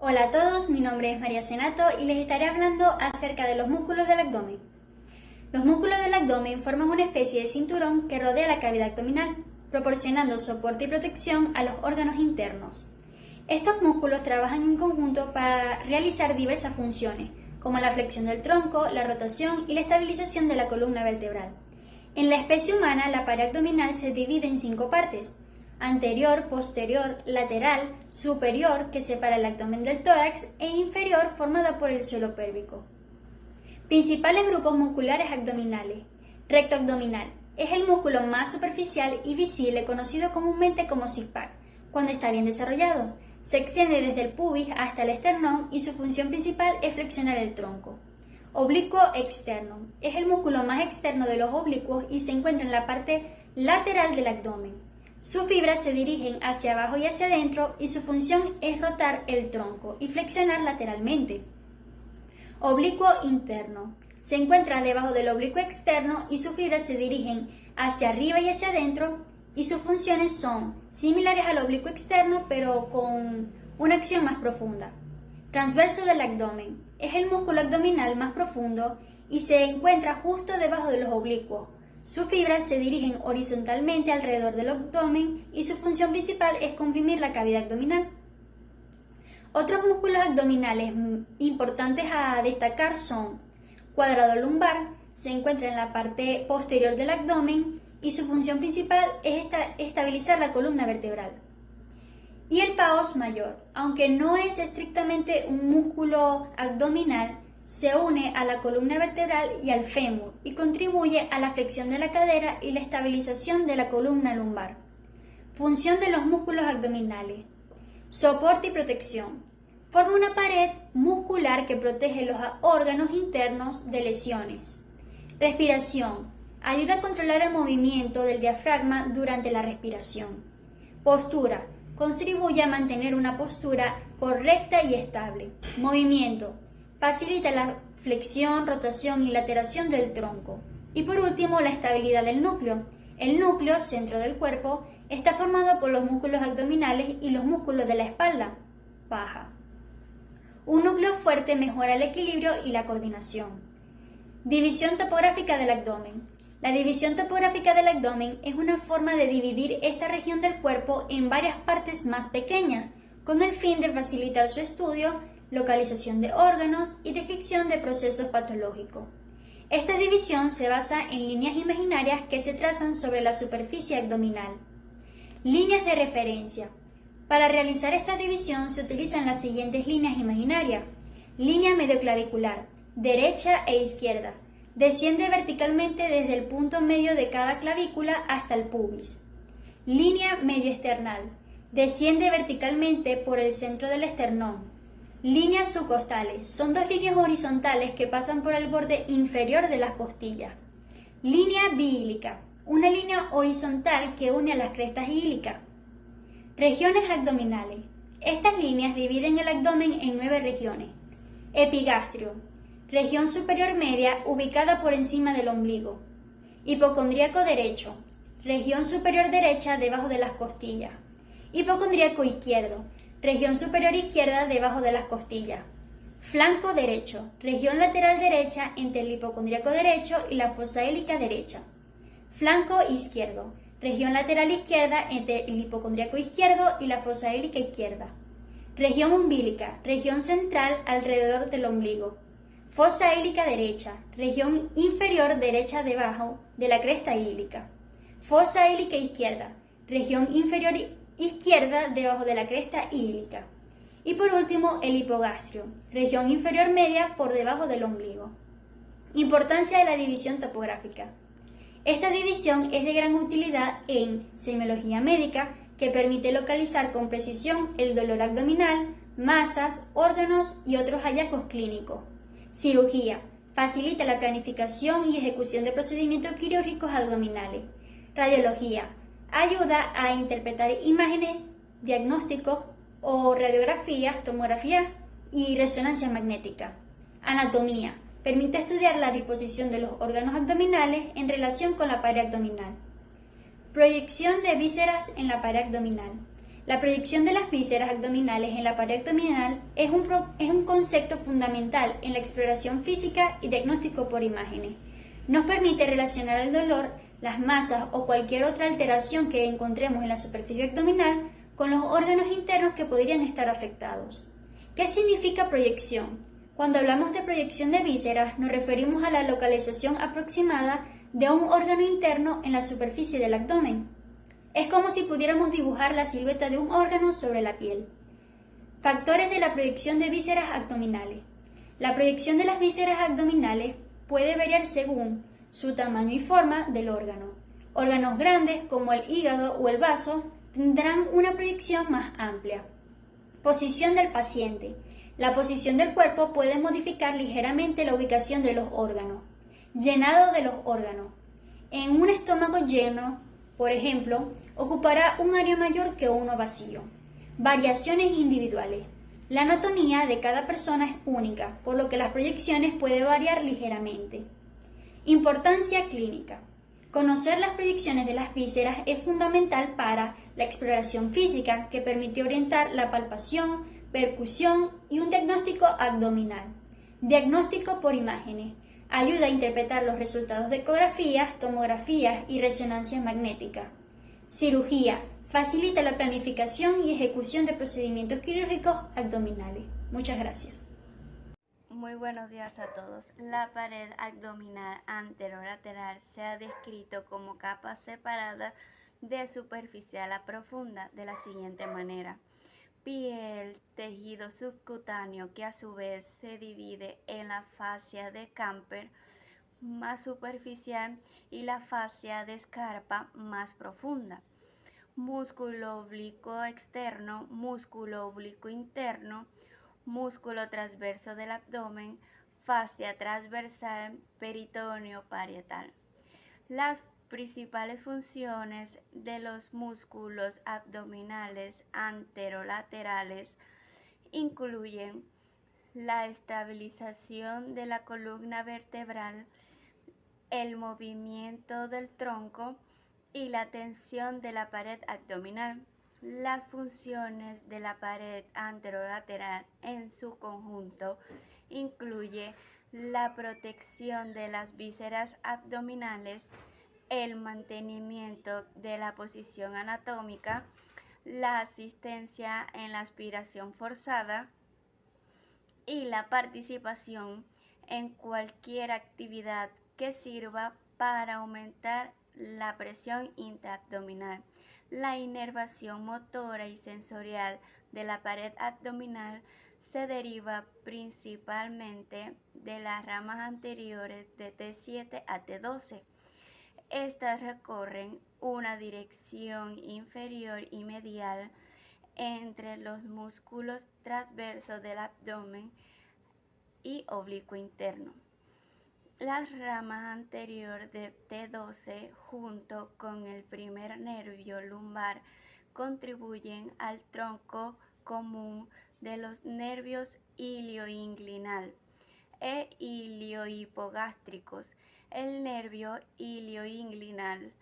Hola a todos, mi nombre es María Senato y les estaré hablando acerca de los músculos del abdomen. Los músculos del abdomen forman una especie de cinturón que rodea la cavidad abdominal, proporcionando soporte y protección a los órganos internos. Estos músculos trabajan en conjunto para realizar diversas funciones, como la flexión del tronco, la rotación y la estabilización de la columna vertebral. En la especie humana, la pared abdominal se divide en 5 partes: anterior, posterior, lateral, superior, que separa el abdomen del tórax, e inferior, formada por el suelo pélvico. Principales grupos musculares abdominales. Recto abdominal. Es el músculo más superficial y visible, conocido comúnmente como six-pack, cuando está bien desarrollado. Se extiende desde el pubis hasta el esternón y su función principal es flexionar el tronco. Oblicuo externo. Es el músculo más externo de los oblicuos y se encuentra en la parte lateral del abdomen. Sus fibras se dirigen hacia abajo y hacia adentro y su función es rotar el tronco y flexionar lateralmente. Oblicuo interno. Se encuentra debajo del oblicuo externo y sus fibras se dirigen hacia arriba y hacia adentro y sus funciones son similares al oblicuo externo pero con una acción más profunda. Transverso del abdomen. Es el músculo abdominal más profundo y se encuentra justo debajo de los oblicuos. Sus fibras se dirigen horizontalmente alrededor del abdomen y su función principal es comprimir la cavidad abdominal. Otros músculos abdominales importantes a destacar son cuadrado lumbar, se encuentra en la parte posterior del abdomen y su función principal es estabilizar la columna vertebral. Y el pavos mayor, aunque no es estrictamente un músculo abdominal, se une a la columna vertebral y al fémur y contribuye a la flexión de la cadera y la estabilización de la columna lumbar. Función de los músculos abdominales. Soporte y protección. Forma una pared muscular que protege los órganos internos de lesiones. Respiración. Ayuda a controlar el movimiento del diafragma durante la respiración. Postura. Contribuye a mantener una postura correcta y estable. Movimiento. Facilita la flexión, rotación y lateración del tronco. Y por último, la estabilidad del núcleo. El núcleo, centro del cuerpo, está formado por los músculos abdominales y los músculos de la espalda, paja. Un núcleo fuerte mejora el equilibrio y la coordinación. División topográfica del abdomen. La división topográfica del abdomen es una forma de dividir esta región del cuerpo en varias partes más pequeñas, con el fin de facilitar su estudio, localización de órganos y descripción de procesos patológicos. Esta división se basa en líneas imaginarias que se trazan sobre la superficie abdominal. Líneas de referencia. Para realizar esta división se utilizan las siguientes líneas imaginarias. Línea medioclavicular, derecha e izquierda. Desciende verticalmente desde el punto medio de cada clavícula hasta el pubis. Línea medioesternal. Desciende verticalmente por el centro del esternón. Líneas subcostales. Son 2 líneas horizontales que pasan por el borde inferior de las costillas. Línea biílica. Una línea horizontal que une a las crestas ílicas. Regiones abdominales. Estas líneas dividen el abdomen en 9 regiones. Epigastrio. Región superior media ubicada por encima del ombligo. Hipocondríaco derecho. Región superior derecha debajo de las costillas. Hipocondríaco izquierdo. Región superior izquierda debajo de las costillas. Flanco derecho. Región lateral derecha entre el hipocondríaco derecho y la fosa ílica derecha. Flanco izquierdo. Región lateral izquierda entre el hipocondríaco izquierdo y la fosa ílica izquierda. Región umbílica. Región central alrededor del ombligo. Fosa ílica derecha. Región inferior derecha debajo de la cresta ílica. Fosa ílica izquierda. Región inferior izquierda debajo de la cresta ílica. Y por último, el hipogastrio. Región inferior media por debajo del ombligo. Importancia de la división topográfica. Esta división es de gran utilidad en semiología médica, que permite localizar con precisión el dolor abdominal, masas, órganos y otros hallazgos clínicos. Cirugía. Facilita la planificación y ejecución de procedimientos quirúrgicos abdominales. Radiología. Ayuda a interpretar imágenes, diagnósticos o radiografías, tomografía y resonancia magnética. Anatomía. Permite estudiar la disposición de los órganos abdominales en relación con la pared abdominal. Proyección de vísceras en la pared abdominal. La proyección de las vísceras abdominales en la pared abdominal es un concepto fundamental en la exploración física y diagnóstico por imágenes. Nos permite relacionar el dolor, las masas o cualquier otra alteración que encontremos en la superficie abdominal con los órganos internos que podrían estar afectados. ¿Qué significa proyección? Cuando hablamos de proyección de vísceras, nos referimos a la localización aproximada de un órgano interno en la superficie del abdomen. Es como si pudiéramos dibujar la silueta de un órgano sobre la piel. Factores de la proyección de vísceras abdominales. La proyección de las vísceras abdominales puede variar según su tamaño y forma del órgano. Órganos grandes como el hígado o el vaso tendrán una proyección más amplia. Posición del paciente. La posición del cuerpo puede modificar ligeramente la ubicación de los órganos. Llenado de los órganos. En un estómago lleno, por ejemplo, ocupará un área mayor que uno vacío. Variaciones individuales. La anatomía de cada persona es única, por lo que las proyecciones pueden variar ligeramente. Importancia clínica. Conocer las proyecciones de las vísceras es fundamental para la exploración física que permite orientar la palpación, percusión y un diagnóstico abdominal. Diagnóstico por imágenes. Ayuda a interpretar los resultados de ecografías, tomografías y resonancias magnéticas. Cirugía. Facilita la planificación y ejecución de procedimientos quirúrgicos abdominales. Muchas gracias. Muy buenos días a todos. La pared abdominal anterolateral se ha descrito como capa separada de superficial a profunda de la siguiente manera. Piel, tejido subcutáneo que a su vez se divide en la fascia de Camper más superficial y la fascia de Scarpa más profunda. Músculo oblicuo externo, músculo oblicuo interno, músculo transverso del abdomen, fascia transversal, peritoneo parietal. Las principales funciones de los músculos abdominales anterolaterales incluyen la estabilización de la columna vertebral, el movimiento del tronco y la tensión de la pared abdominal. Las funciones de la pared anterolateral en su conjunto incluye la protección de las vísceras abdominales, el mantenimiento de la posición anatómica, la asistencia en la aspiración forzada y la participación en cualquier actividad que sirva para aumentar la presión intraabdominal. La inervación motora y sensorial de la pared abdominal se deriva principalmente de las ramas anteriores de T7 a T12. Estas recorren una dirección inferior y medial entre los músculos transversos del abdomen y oblicuo interno. Las ramas anteriores de T12 junto con el primer nervio lumbar contribuyen al tronco común de los nervios ilioinguinal e iliohipogástricos. El nervio ilioinguinal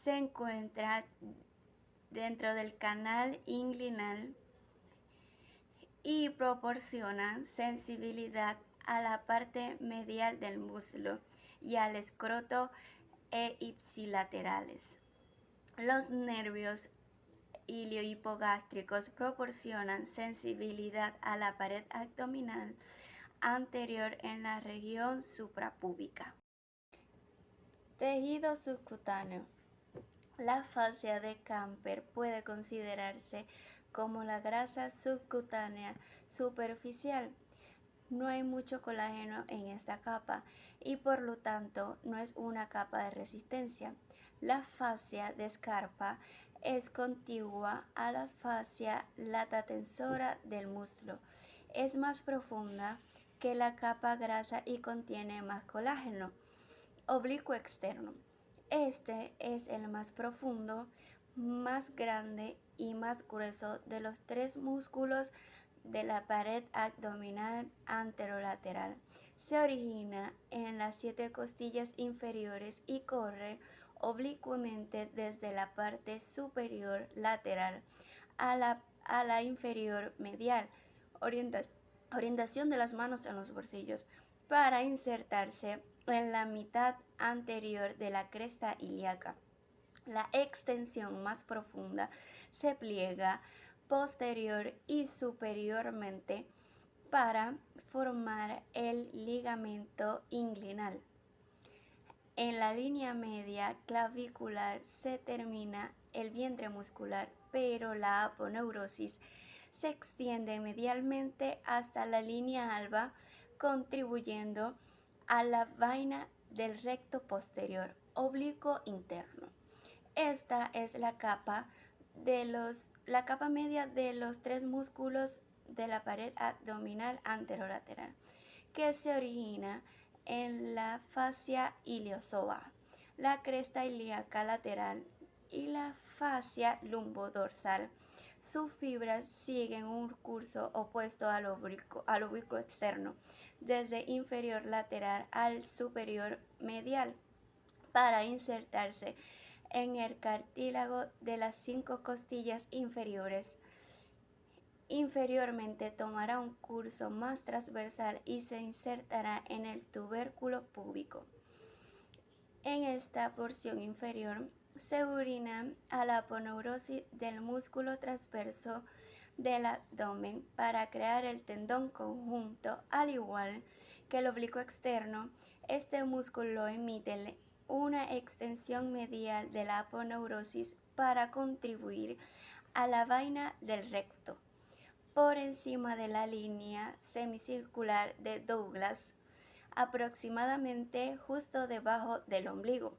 se encuentra dentro del canal inguinal y proporciona sensibilidad a la parte medial del muslo y al escroto e ipsilaterales. Los nervios iliohipogástricos proporcionan sensibilidad a la pared abdominal anterior en la región suprapúbica. Tejido subcutáneo. La fascia de Camper puede considerarse como la grasa subcutánea superficial. No hay mucho colágeno en esta capa y por lo tanto no es una capa de resistencia. La fascia de Scarpa es contigua a la fascia latatensora del muslo. Es más profunda que la capa grasa y contiene más colágeno. Oblicuo externo. Este es el más profundo, más grande y más grueso de los tres músculos de la pared abdominal anterolateral. Se origina en las 7 costillas inferiores y corre oblicuamente desde la parte superior lateral a la inferior medial, orientación de las manos en los bolsillos, para insertarse en la mitad anterior de la cresta ilíaca. La extensión más profunda se pliega posterior y superiormente para formar el ligamento inguinal. En la línea media clavicular se termina el vientre muscular, pero la aponeurosis se extiende medialmente hasta la línea alba, contribuyendo a la vaina del recto posterior, oblicuo interno. Esta es la capa media de los tres músculos de la pared abdominal anterolateral, que se origina en la fascia iliozoa, la cresta ilíaca lateral y la fascia lumbodorsal. Sus fibras siguen un curso opuesto al oblicuo externo, desde inferior lateral al superior medial, para insertarse en el cartílago de las 5 costillas inferiores. Inferiormente tomará un curso más transversal y se insertará en el tubérculo púbico. En esta porción inferior se orina a la aponeurosis del músculo transverso del abdomen para crear el tendón conjunto. Al igual que el oblicuo externo, este músculo emite una extensión medial de la aponeurosis para contribuir a la vaina del recto. Por encima de la línea semicircular de Douglas, aproximadamente justo debajo del ombligo.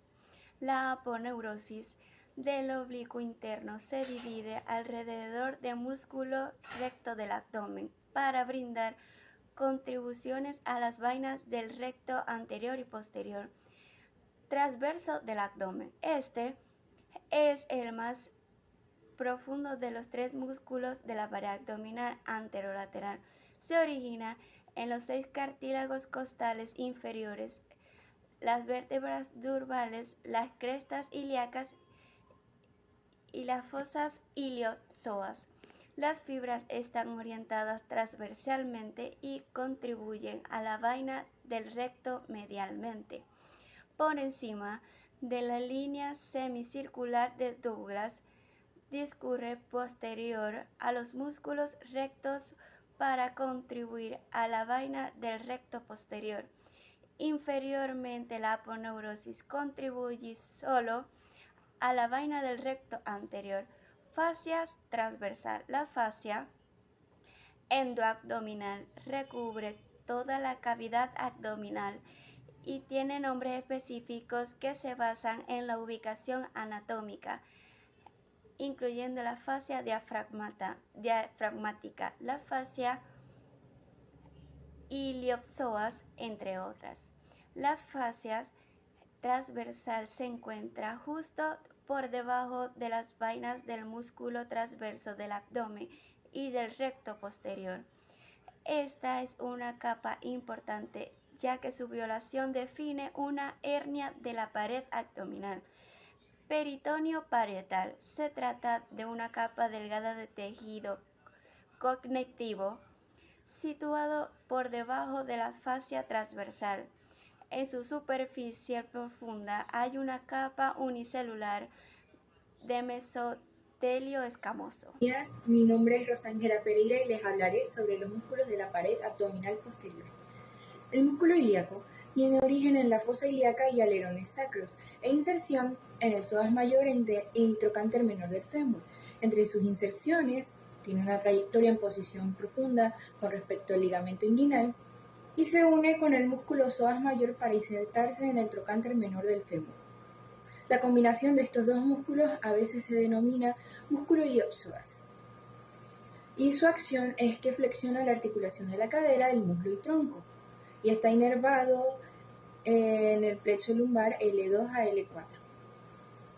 La aponeurosis del oblicuo interno se divide alrededor del músculo recto del abdomen para brindar contribuciones a las vainas del recto anterior y posterior, transverso del abdomen. Este es el más profundo de los tres músculos de la pared abdominal anterolateral. Se origina en los 6 cartílagos costales inferiores, las vértebras durbales, las crestas ilíacas y las fosas iliozoas. Las fibras están orientadas transversalmente y contribuyen a la vaina del recto medialmente. Por encima de la línea semicircular de Douglas, discurre posterior a los músculos rectos para contribuir a la vaina del recto posterior. Inferiormente, la aponeurosis contribuye solo a la vaina del recto anterior. Fascia transversal. La fascia endoabdominal recubre toda la cavidad abdominal y tiene nombres específicos que se basan en la ubicación anatómica, incluyendo la fascia diafragmática, las fascias iliozoas, entre otras. Las fascias transversal se encuentra justo por debajo de las vainas del músculo transverso del abdomen y del recto posterior. Esta es una capa importante, ya que su violación define una hernia de la pared abdominal. Peritoneo parietal. Se trata de una capa delgada de tejido conectivo situado por debajo de la fascia transversal. En su superficie profunda hay una capa unicelular de mesotelio escamoso. Mi nombre es Rosángela Pereira y les hablaré sobre los músculos de la pared abdominal posterior. El músculo ilíaco tiene origen en la fosa ilíaca y alerones sacros e inserción en el psoas mayor y trocánter menor del fémur. Entre sus inserciones tiene una trayectoria en posición profunda con respecto al ligamento inguinal y se une con el músculo psoas mayor para insertarse en el trocánter menor del fémur. La combinación de estos dos músculos a veces se denomina músculo iliopsoas y su acción es que flexiona la articulación de la cadera, el muslo y tronco y está inervado en el plexo lumbar L2 a L4.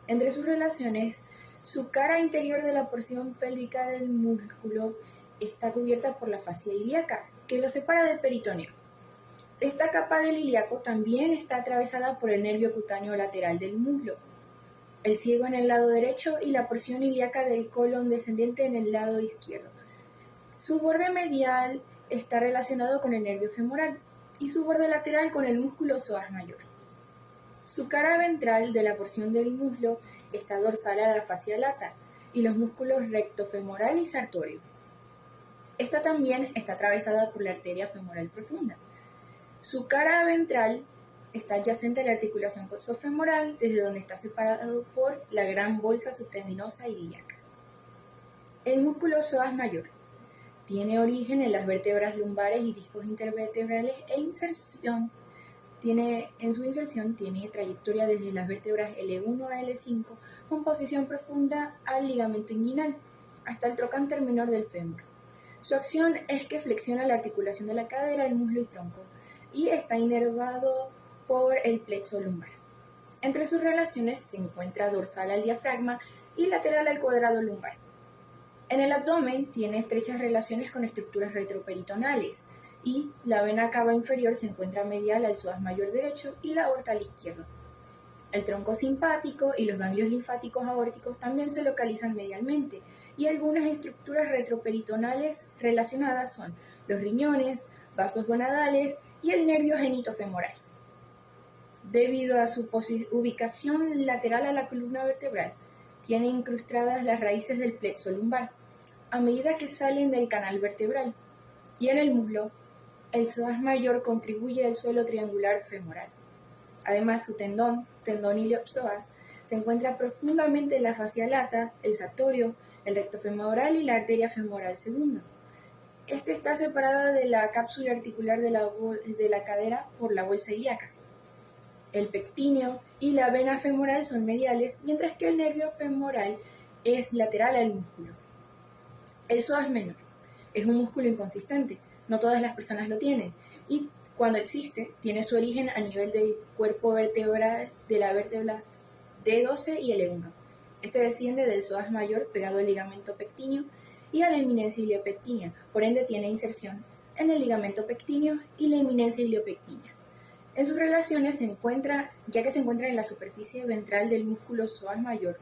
Entre sus relaciones, su cara interior de la porción pélvica del músculo está cubierta por la fascia ilíaca, que lo separa del peritoneo. Esta capa del ilíaco también está atravesada por el nervio cutáneo lateral del muslo. el ciego en el lado derecho y la porción ilíaca del colon descendente en el lado izquierdo. Su borde medial está relacionado con el nervio femoral y su borde lateral con el músculo psoas mayor. Su cara ventral de la porción del muslo está dorsal a la fascia lata y los músculos rectofemoral y sartorio. Esta también está atravesada por la arteria femoral profunda. Su cara ventral está adyacente a la articulación coxofemoral, desde donde está separado por la gran bolsa subtendinosa ilíaca. El músculo psoas mayor tiene origen en las vértebras lumbares y discos intervertebrales en su inserción tiene trayectoria desde las vértebras L1 a L5 con posición profunda al ligamento inguinal hasta el trocánter menor del fémur. Su acción es que flexiona la articulación de la cadera, el muslo y tronco y está inervado por el plexo lumbar. Entre sus relaciones se encuentra dorsal al diafragma y lateral al cuadrado lumbar. En el abdomen tiene estrechas relaciones con estructuras retroperitonales y la vena cava inferior se encuentra medial al psoas mayor derecho y la aorta al izquierdo. El tronco simpático y los ganglios linfáticos aórticos también se localizan medialmente y algunas estructuras retroperitonales relacionadas son los riñones, vasos gonadales y el nervio genitofemoral. Debido a su ubicación lateral a la columna vertebral, tiene incrustadas las raíces del plexo lumbar a medida que salen del canal vertebral, y en el muslo, el psoas mayor contribuye al suelo triangular femoral. Además, su tendón iliopsoas, se encuentra profundamente en la fascia lata, el sartorio, el recto femoral y la arteria femoral segunda. Este está separada de la cápsula articular de la cadera por la bolsa ilíaca. El pectíneo y la vena femoral son mediales, mientras que el nervio femoral es lateral al músculo. El psoas menor es un músculo inconsistente, no todas las personas lo tienen, y cuando existe, tiene su origen a nivel del cuerpo vertebral de la vértebra D12 y L1. Este desciende del psoas mayor pegado al ligamento pectíneo y a la eminencia iliopectínea, por ende tiene inserción en el ligamento pectíneo y la eminencia iliopectínea. En sus relaciones ya que se encuentra en la superficie ventral del músculo psoas mayor,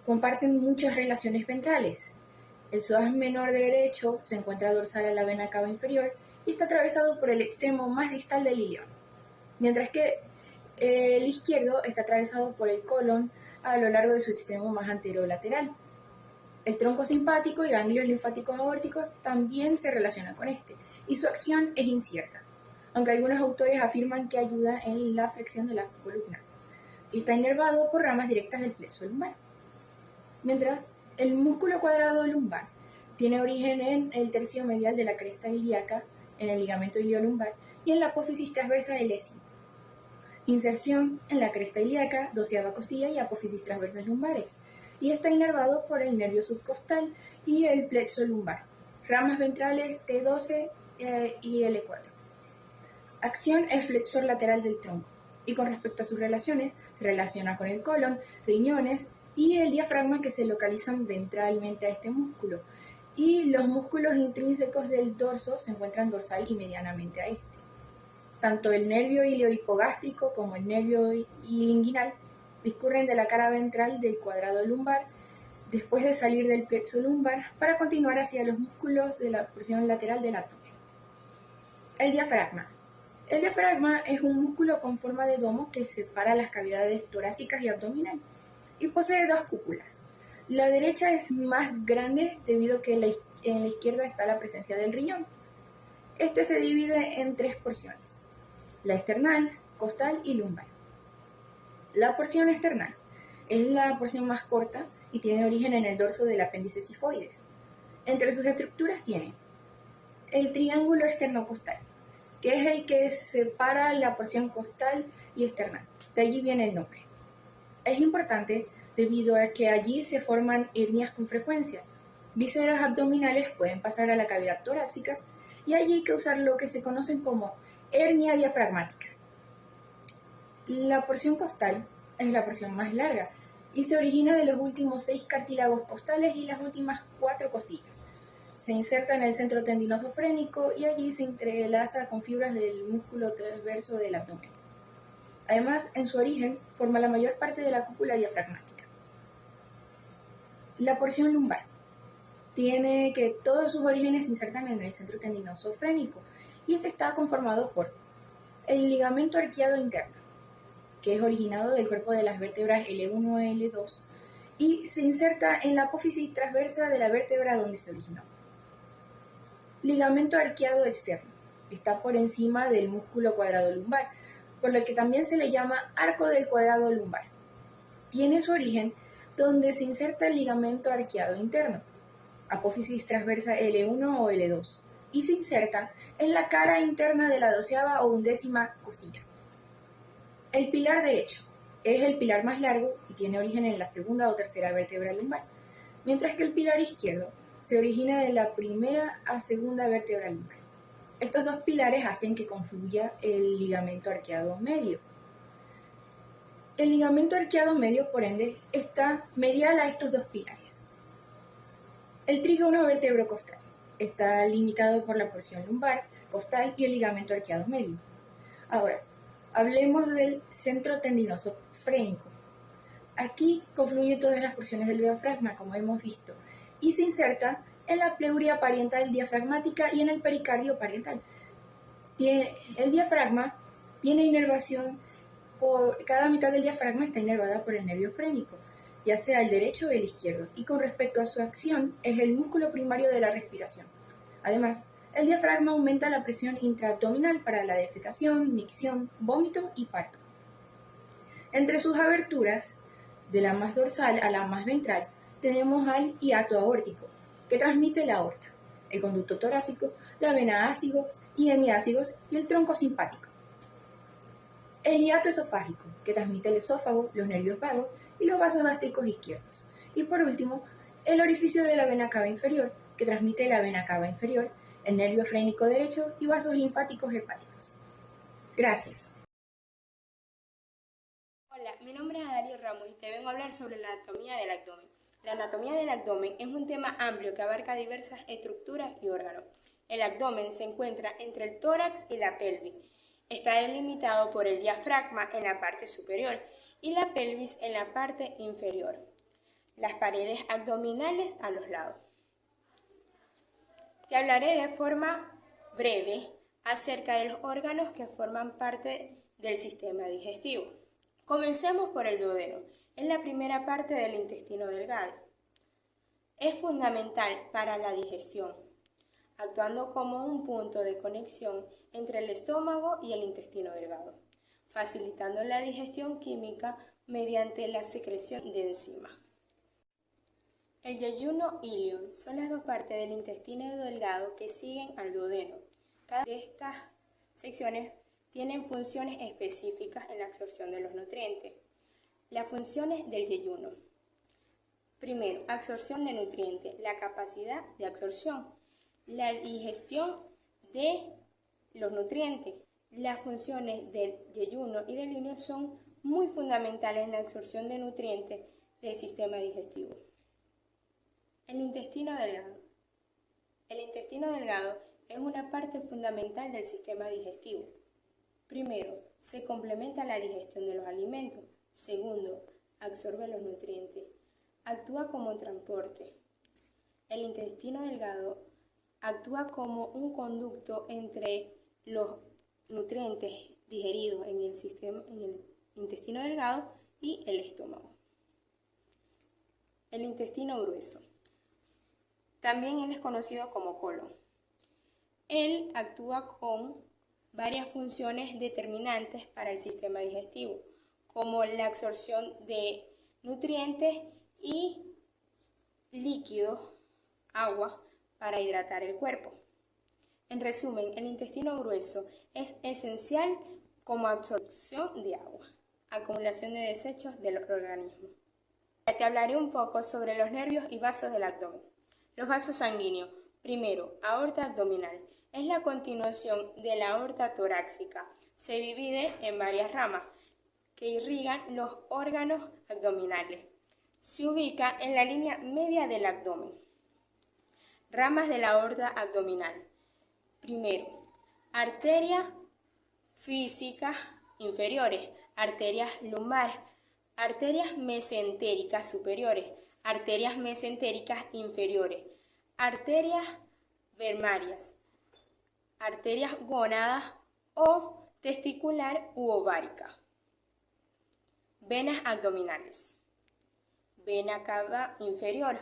comparten muchas relaciones ventrales. El psoas menor derecho se encuentra dorsal a la vena cava inferior y está atravesado por el extremo más distal del ilion, mientras que el izquierdo está atravesado por el colon a lo largo de su extremo más anterolateral. El tronco simpático y ganglios linfáticos aórticos también se relacionan con este, y su acción es incierta, aunque algunos autores afirman que ayuda en la flexión de la columna, y está inervado por ramas directas del plexo lumbar. Mientras, el músculo cuadrado lumbar tiene origen en el tercio medial de la cresta ilíaca, en el ligamento iliolumbar y en la apófisis transversa del E5. Inserción en la cresta ilíaca, 12ª costilla y apófisis transversas lumbares, y está inervado por el nervio subcostal y el plexo lumbar, ramas ventrales T12 y L4. Acción es flexor lateral del tronco, y con respecto a sus relaciones, se relaciona con el colon, riñones y el diafragma que se localizan ventralmente a este músculo, y los músculos intrínsecos del dorso se encuentran dorsal y medianamente a este. Tanto el nervio iliohipogástrico como el nervio ilinguinal discurren de la cara ventral del cuadrado lumbar después de salir del plexo lumbar para continuar hacia los músculos de la porción lateral del abdomen. El diafragma. El diafragma es un músculo con forma de domo que separa las cavidades torácicas y abdominal y posee dos cúpulas. La derecha es más grande debido a que en la izquierda está la presencia del riñón. Este se divide en tres porciones: la external, costal y lumbar. La porción external es la porción más corta y tiene origen en el dorso del apéndice sifoides. Entre sus estructuras tiene el triángulo externo-costal, que es el que separa la porción costal y external. De allí viene el nombre. Es importante debido a que allí se forman hernias con frecuencia. Vísceras abdominales pueden pasar a la cavidad torácica y allí causar lo que se conocen como hernia diafragmática. La porción costal es la porción más larga y se origina de los últimos 6 cartílagos costales y las últimas 4 costillas. Se inserta en el centro tendinoso frénico y allí se entrelaza con fibras del músculo transverso del abdomen. Además, en su origen, forma la mayor parte de la cúpula diafragmática. La porción lumbar tiene que todos sus orígenes se insertan en el centro tendinoso frénico y este está conformado por el ligamento arqueado interno, que es originado del cuerpo de las vértebras L1 y L2 y se inserta en la apófisis transversa de la vértebra donde se originó. Ligamento arqueado externo, está por encima del músculo cuadrado lumbar, por lo que también se le llama arco del cuadrado lumbar. Tiene su origen donde se inserta el ligamento arqueado interno, apófisis transversa L1 o L2, y se inserta en la cara interna de la 12ª o 11ª costilla. El pilar derecho es el pilar más largo y tiene origen en la 2ª o 3ª vértebra lumbar, mientras que el pilar izquierdo se origina de la 1ª a 2ª vértebra lumbar. Estos dos pilares hacen que confluya el ligamento arqueado medio. El ligamento arqueado medio, por ende, está medial a estos dos pilares. El trígono vertebrocostal está limitado por la porción lumbar, costal y el ligamento arqueado medio. Ahora, hablemos del centro tendinoso frénico. Aquí confluyen todas las porciones del diafragma, como hemos visto, y se inserta en la pleuria parietal diafragmática y en el pericardio parietal. El diafragma tiene inervación cada mitad del diafragma está inervada por el nervio frénico, ya sea el derecho o el izquierdo, y con respecto a su acción es el músculo primario de la respiración. Además, el diafragma aumenta la presión intraabdominal para la defecación, micción, vómito y parto. Entre sus aberturas, de la más dorsal a la más ventral, tenemos al hiato aórtico, que transmite la aorta, el conducto torácico, la vena ácigos y hemiácigos y el tronco simpático. El hiato esofágico, que transmite el esófago, los nervios vagos y los vasos gástricos izquierdos. Y por último, el orificio de la vena cava inferior, que transmite la vena cava inferior, el nervio frénico derecho y vasos linfáticos hepáticos. Gracias. Hola, mi nombre es Adalio Ramos y te vengo a hablar sobre la anatomía del abdomen. La anatomía del abdomen es un tema amplio que abarca diversas estructuras y órganos. El abdomen se encuentra entre el tórax y la pelvis. Está delimitado por el diafragma en la parte superior y la pelvis en la parte inferior. Las paredes abdominales a los lados. Te hablaré de forma breve acerca de los órganos que forman parte del sistema digestivo. Comencemos por el duodeno. Es la primera parte del intestino delgado. Es fundamental para la digestión, actuando como un punto de conexión entre el estómago y el intestino delgado, facilitando la digestión química mediante la secreción de enzimas. El yeyuno y ilion son las dos partes del intestino delgado que siguen al duodeno. Cada una de estas secciones tienen funciones específicas en la absorción de los nutrientes. Las funciones del yeyuno. Primero, absorción de nutrientes, la capacidad de absorción, la digestión de los nutrientes. Las funciones del yeyuno y del ilion son muy fundamentales en la absorción de nutrientes del sistema digestivo. El intestino delgado. El intestino delgado es una parte fundamental del sistema digestivo. Primero, se complementa la digestión de los alimentos. Segundo, absorbe los nutrientes. Actúa como transporte. El intestino delgado actúa como un conducto entre los nutrientes digeridos en el intestino delgado y el estómago. El intestino grueso. También él es conocido como colon. Él actúa con varias funciones determinantes para el sistema digestivo, como la absorción de nutrientes y líquidos, agua, para hidratar el cuerpo. En resumen, el intestino grueso es esencial como absorción de agua, acumulación de desechos del organismo. Te hablaré un poco sobre los nervios y vasos del abdomen. Los vasos sanguíneos. Primero, aorta abdominal. Es la continuación de la aorta torácica. Se divide en varias ramas que irrigan los órganos abdominales. Se ubica en la línea media del abdomen. Ramas de la aorta abdominal. Primero, arterias físicas inferiores. arterias lumbares, arterias mesentéricas superiores, arterias mesentéricas inferiores, arterias vermarias, arterias gónadas o testicular u ovárica, venas abdominales, vena cava inferior,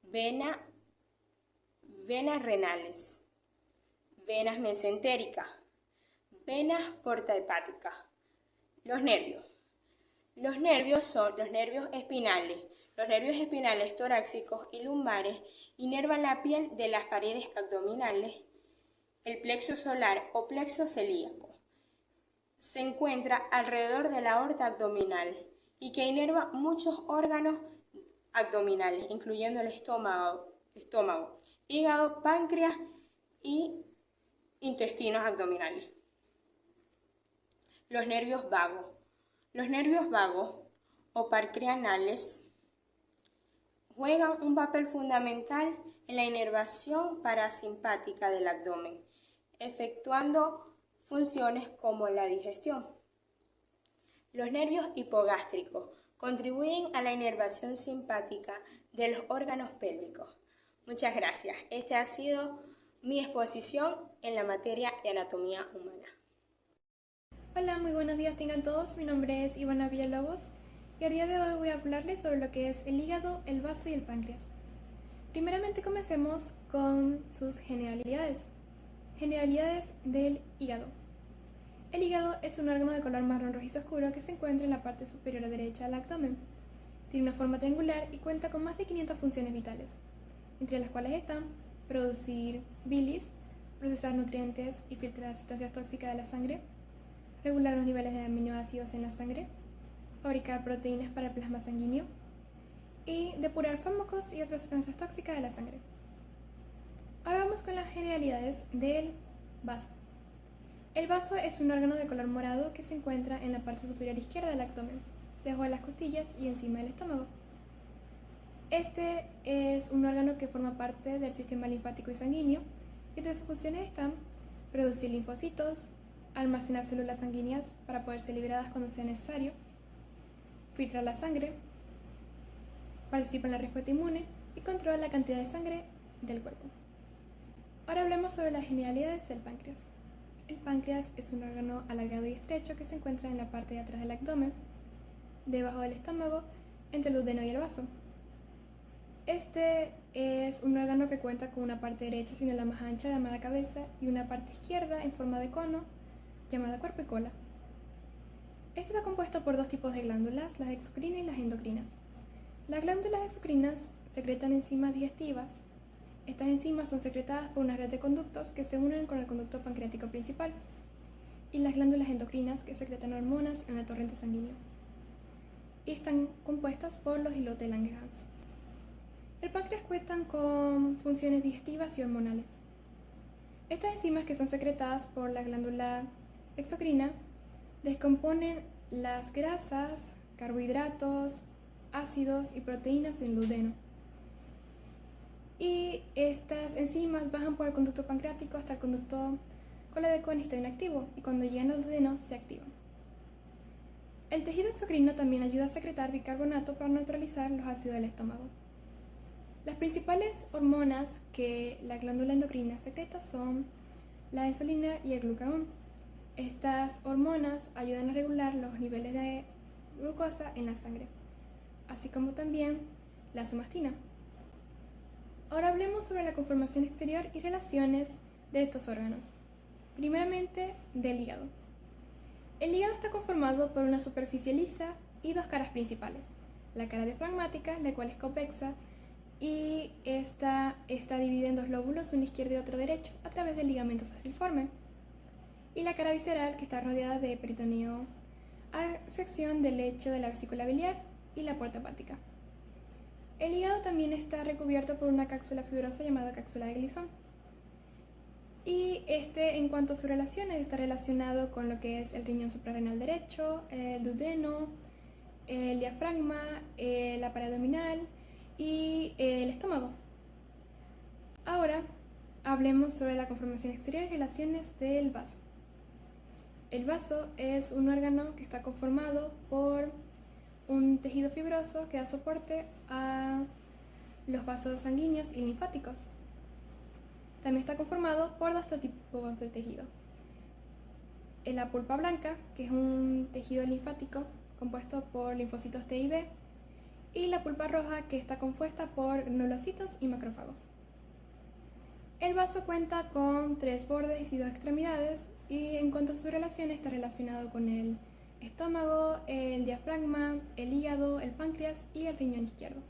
venas renales, venas mesentéricas, venas portahepáticas. Los nervios. Los nervios son los nervios espinales. Los nervios espinales torácicos y lumbares inervan la piel de las paredes abdominales. El plexo solar o plexo celíaco se encuentra alrededor de la aorta abdominal y que inerva muchos órganos abdominales, incluyendo el estómago, hígado, páncreas y intestinos abdominales. Los nervios vagos. Los nervios vagos o paracraniales juegan un papel fundamental en la inervación parasimpática del abdomen, efectuando funciones como la digestión. Los nervios hipogástricos contribuyen a la inervación simpática de los órganos pélvicos. Muchas gracias. Esta ha sido mi exposición en la materia de anatomía humana. Hola, muy buenos días tengan todos. Mi nombre es Ivana Villalobos y el día de hoy voy a hablarles sobre lo que es el hígado, el vaso y el páncreas. Primeramente comencemos con sus generalidades. Generalidades del hígado. El hígado es un órgano de color marrón rojizo oscuro que se encuentra en la parte superior derecha del abdomen. Tiene una forma triangular y cuenta con más de 500 funciones vitales, entre las cuales están producir bilis, procesar nutrientes y filtrar sustancias tóxicas de la sangre, regular los niveles de aminoácidos en la sangre, fabricar proteínas para el plasma sanguíneo y depurar fármacos y otras sustancias tóxicas de la sangre. Ahora vamos con las generalidades del vaso. El vaso es un órgano de color morado que se encuentra en la parte superior izquierda del abdomen, debajo de las costillas y encima del estómago. Este es un órgano que forma parte del sistema linfático y sanguíneo y entre sus funciones están producir linfocitos, almacenar células sanguíneas para poder ser liberadas cuando sea necesario, filtrar la sangre, participa en la respuesta inmune y controla la cantidad de sangre del cuerpo. Ahora hablemos sobre las generalidades del páncreas. El páncreas es un órgano alargado y estrecho que se encuentra en la parte de atrás del abdomen, debajo del estómago, entre el duodeno y el vaso. Este es un órgano que cuenta con una parte derecha siendo la más ancha llamada cabeza y una parte izquierda en forma de cono llamada cuerpo y cola. Este está compuesto por dos tipos de glándulas, las exocrinas y las endocrinas. Las glándulas exocrinas secretan enzimas digestivas. Estas enzimas son secretadas por una red de conductos que se unen con el conducto pancreático principal, y las glándulas endocrinas que secretan hormonas en el torrente sanguíneo, y están compuestas por los islotes de Langerhans. El páncreas cuenta con funciones digestivas y hormonales. Estas enzimas, que son secretadas por la glándula exocrina, descomponen las grasas, carbohidratos, ácidos y proteínas del duodeno. Y estas enzimas bajan por el conducto pancreático hasta el conducto colédoco en estado inactivo, y cuando llegan al duodeno se activan. El tejido exocrino también ayuda a secretar bicarbonato para neutralizar los ácidos del estómago. Las principales hormonas que la glándula endocrina secreta son la insulina y el glucagón. Estas hormonas ayudan a regular los niveles de glucosa en la sangre, así como también la somastina. Ahora hablemos sobre la conformación exterior y relaciones de estos órganos. Primeramente, del hígado. El hígado está conformado por una superficie lisa y dos caras principales. La cara diafragmática, la cual es convexa, y esta está dividida en dos lóbulos, uno izquierdo y otro derecho, a través del ligamento falciforme. Y la cara visceral, que está rodeada de peritoneo, a sección del lecho de la vesícula biliar y la puerta hepática. El hígado también está recubierto por una cápsula fibrosa llamada cápsula de Glisson. Y en cuanto a sus relaciones, está relacionado con lo que es el riñón suprarrenal derecho, el duodeno, el diafragma, la pared abdominal y el estómago. Ahora hablemos sobre la conformación exterior y relaciones del vaso. El vaso es un órgano que está conformado por un tejido fibroso que da soporte a los vasos sanguíneos y linfáticos. También está conformado por dos tipos de tejido. La pulpa blanca, que es un tejido linfático compuesto por linfocitos T y B, y la pulpa roja, que está compuesta por granulocitos y macrófagos. El vaso cuenta con 3 bordes y 2 extremidades, y en cuanto a sus relaciones está relacionado con el estómago, el diafragma, el hígado, el páncreas y el riñón izquierdo.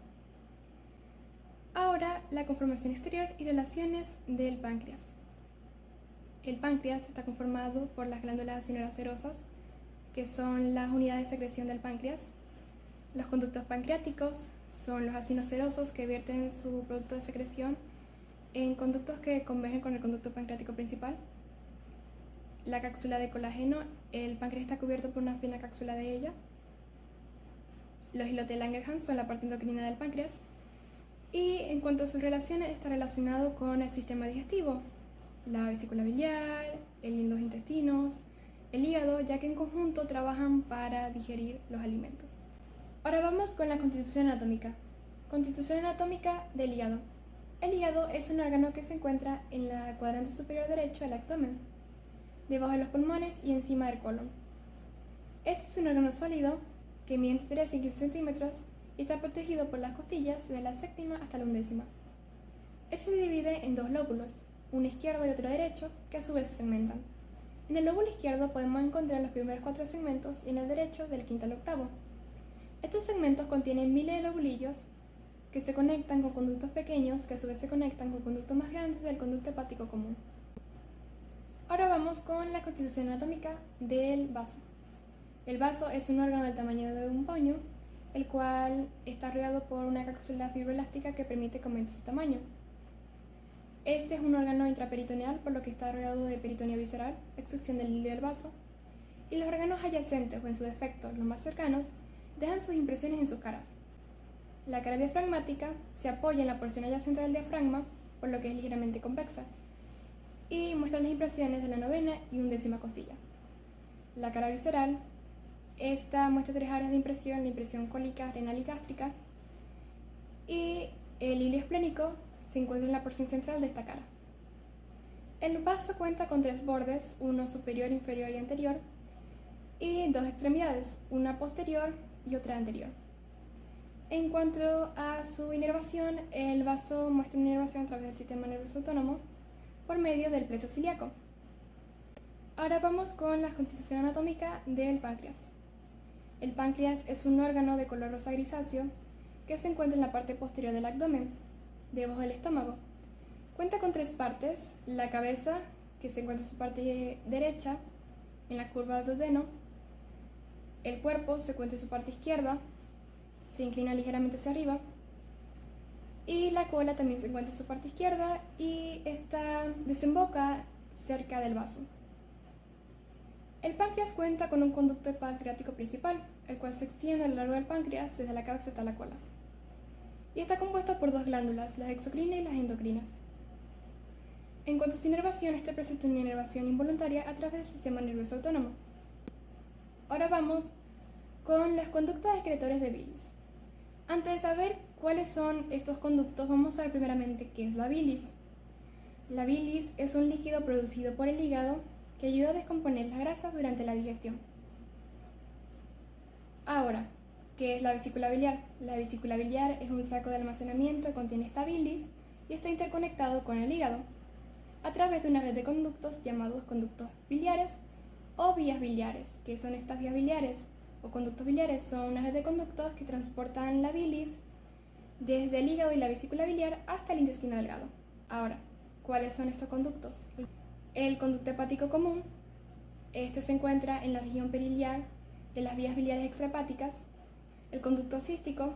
Ahora, la conformación exterior y relaciones del páncreas. El páncreas está conformado por las glándulas acidoserosas, que son las unidades de secreción del páncreas. Los conductos pancreáticos son los acinocerosos que vierten su producto de secreción en conductos que convergen con el conducto pancreático principal. La cápsula de colágeno, el páncreas está cubierto por una fina cápsula de ella. Los hilos de Langerhans son la parte endocrina del páncreas. Y en cuanto a sus relaciones, está relacionado con el sistema digestivo, la vesícula biliar, los intestinos, el hígado, ya que en conjunto trabajan para digerir los alimentos. Ahora vamos con la constitución anatómica. Constitución anatómica del hígado. El hígado es un órgano que se encuentra en la cuadrante superior derecho del abdomen, debajo de los pulmones y encima del colon. Este es un órgano sólido que mide entre 3 y 15 centímetros y está protegido por las costillas de la séptima hasta la 11ª. Este se divide en 2 lóbulos, uno izquierdo y otro derecho, que a su vez se segmentan. En el lóbulo izquierdo podemos encontrar los primeros 4 segmentos y en el derecho del quinto al octavo. Estos segmentos contienen miles de lobulillos que se conectan con conductos pequeños que a su vez se conectan con conductos más grandes del conducto hepático común. Ahora vamos con la constitución anatómica del vaso. El vaso es un órgano del tamaño de un puño, el cual está rodeado por una cápsula fibroelástica que permite que aumente su tamaño. Este es un órgano intraperitoneal, por lo que está rodeado de peritoneo visceral, a excepción del hilo del vaso, y los órganos adyacentes o en su defecto los más cercanos dejan sus impresiones en sus caras. La cara diafragmática se apoya en la porción adyacente del diafragma, por lo que es ligeramente convexa, y muestra las impresiones de la 9ª y 11ª costilla. La cara visceral, esta muestra 3 áreas de impresión, la impresión cólica, renal y gástrica, y el hilo esplénico se encuentra en la porción central de esta cara. El vaso cuenta con 3 bordes, uno superior, inferior y anterior, y 2 extremidades, una posterior y otra anterior. En cuanto a su inervación, el vaso muestra una inervación a través del sistema nervioso autónomo por medio del plexo ciliaco. Ahora vamos con la constitución anatómica del páncreas. El páncreas es un órgano de color rosa grisáceo que se encuentra en la parte posterior del abdomen, debajo del estómago. Cuenta con 3 partes: la cabeza, que se encuentra en su parte derecha, en la curva del duodeno. El cuerpo se encuentra en su parte izquierda, se inclina ligeramente hacia arriba. Y la cola también se encuentra en su parte izquierda y desemboca cerca del vaso. El páncreas cuenta con un conducto pancreático principal, el cual se extiende a lo largo del páncreas desde la cabeza hasta la cola. Y está compuesto por 2 glándulas, las exocrinas y las endocrinas. En cuanto a su inervación, este presenta una inervación involuntaria a través del sistema nervioso autónomo. Ahora vamos con los conductos excretores de bilis. Antes de saber cuáles son estos conductos, vamos a ver primeramente qué es la bilis. La bilis es un líquido producido por el hígado que ayuda a descomponer las grasas durante la digestión. Ahora, ¿qué es la vesícula biliar? La vesícula biliar es un saco de almacenamiento que contiene esta bilis y está interconectado con el hígado a través de una red de conductos llamados conductos biliares o vías biliares. ¿Qué son estas vías biliares o conductos biliares? Son una red de conductos que transportan la bilis desde el hígado y la vesícula biliar hasta el intestino delgado. Ahora, ¿cuáles son estos conductos? El conducto hepático común, este se encuentra en la región periliar de las vías biliares extrahepáticas. El conducto cístico,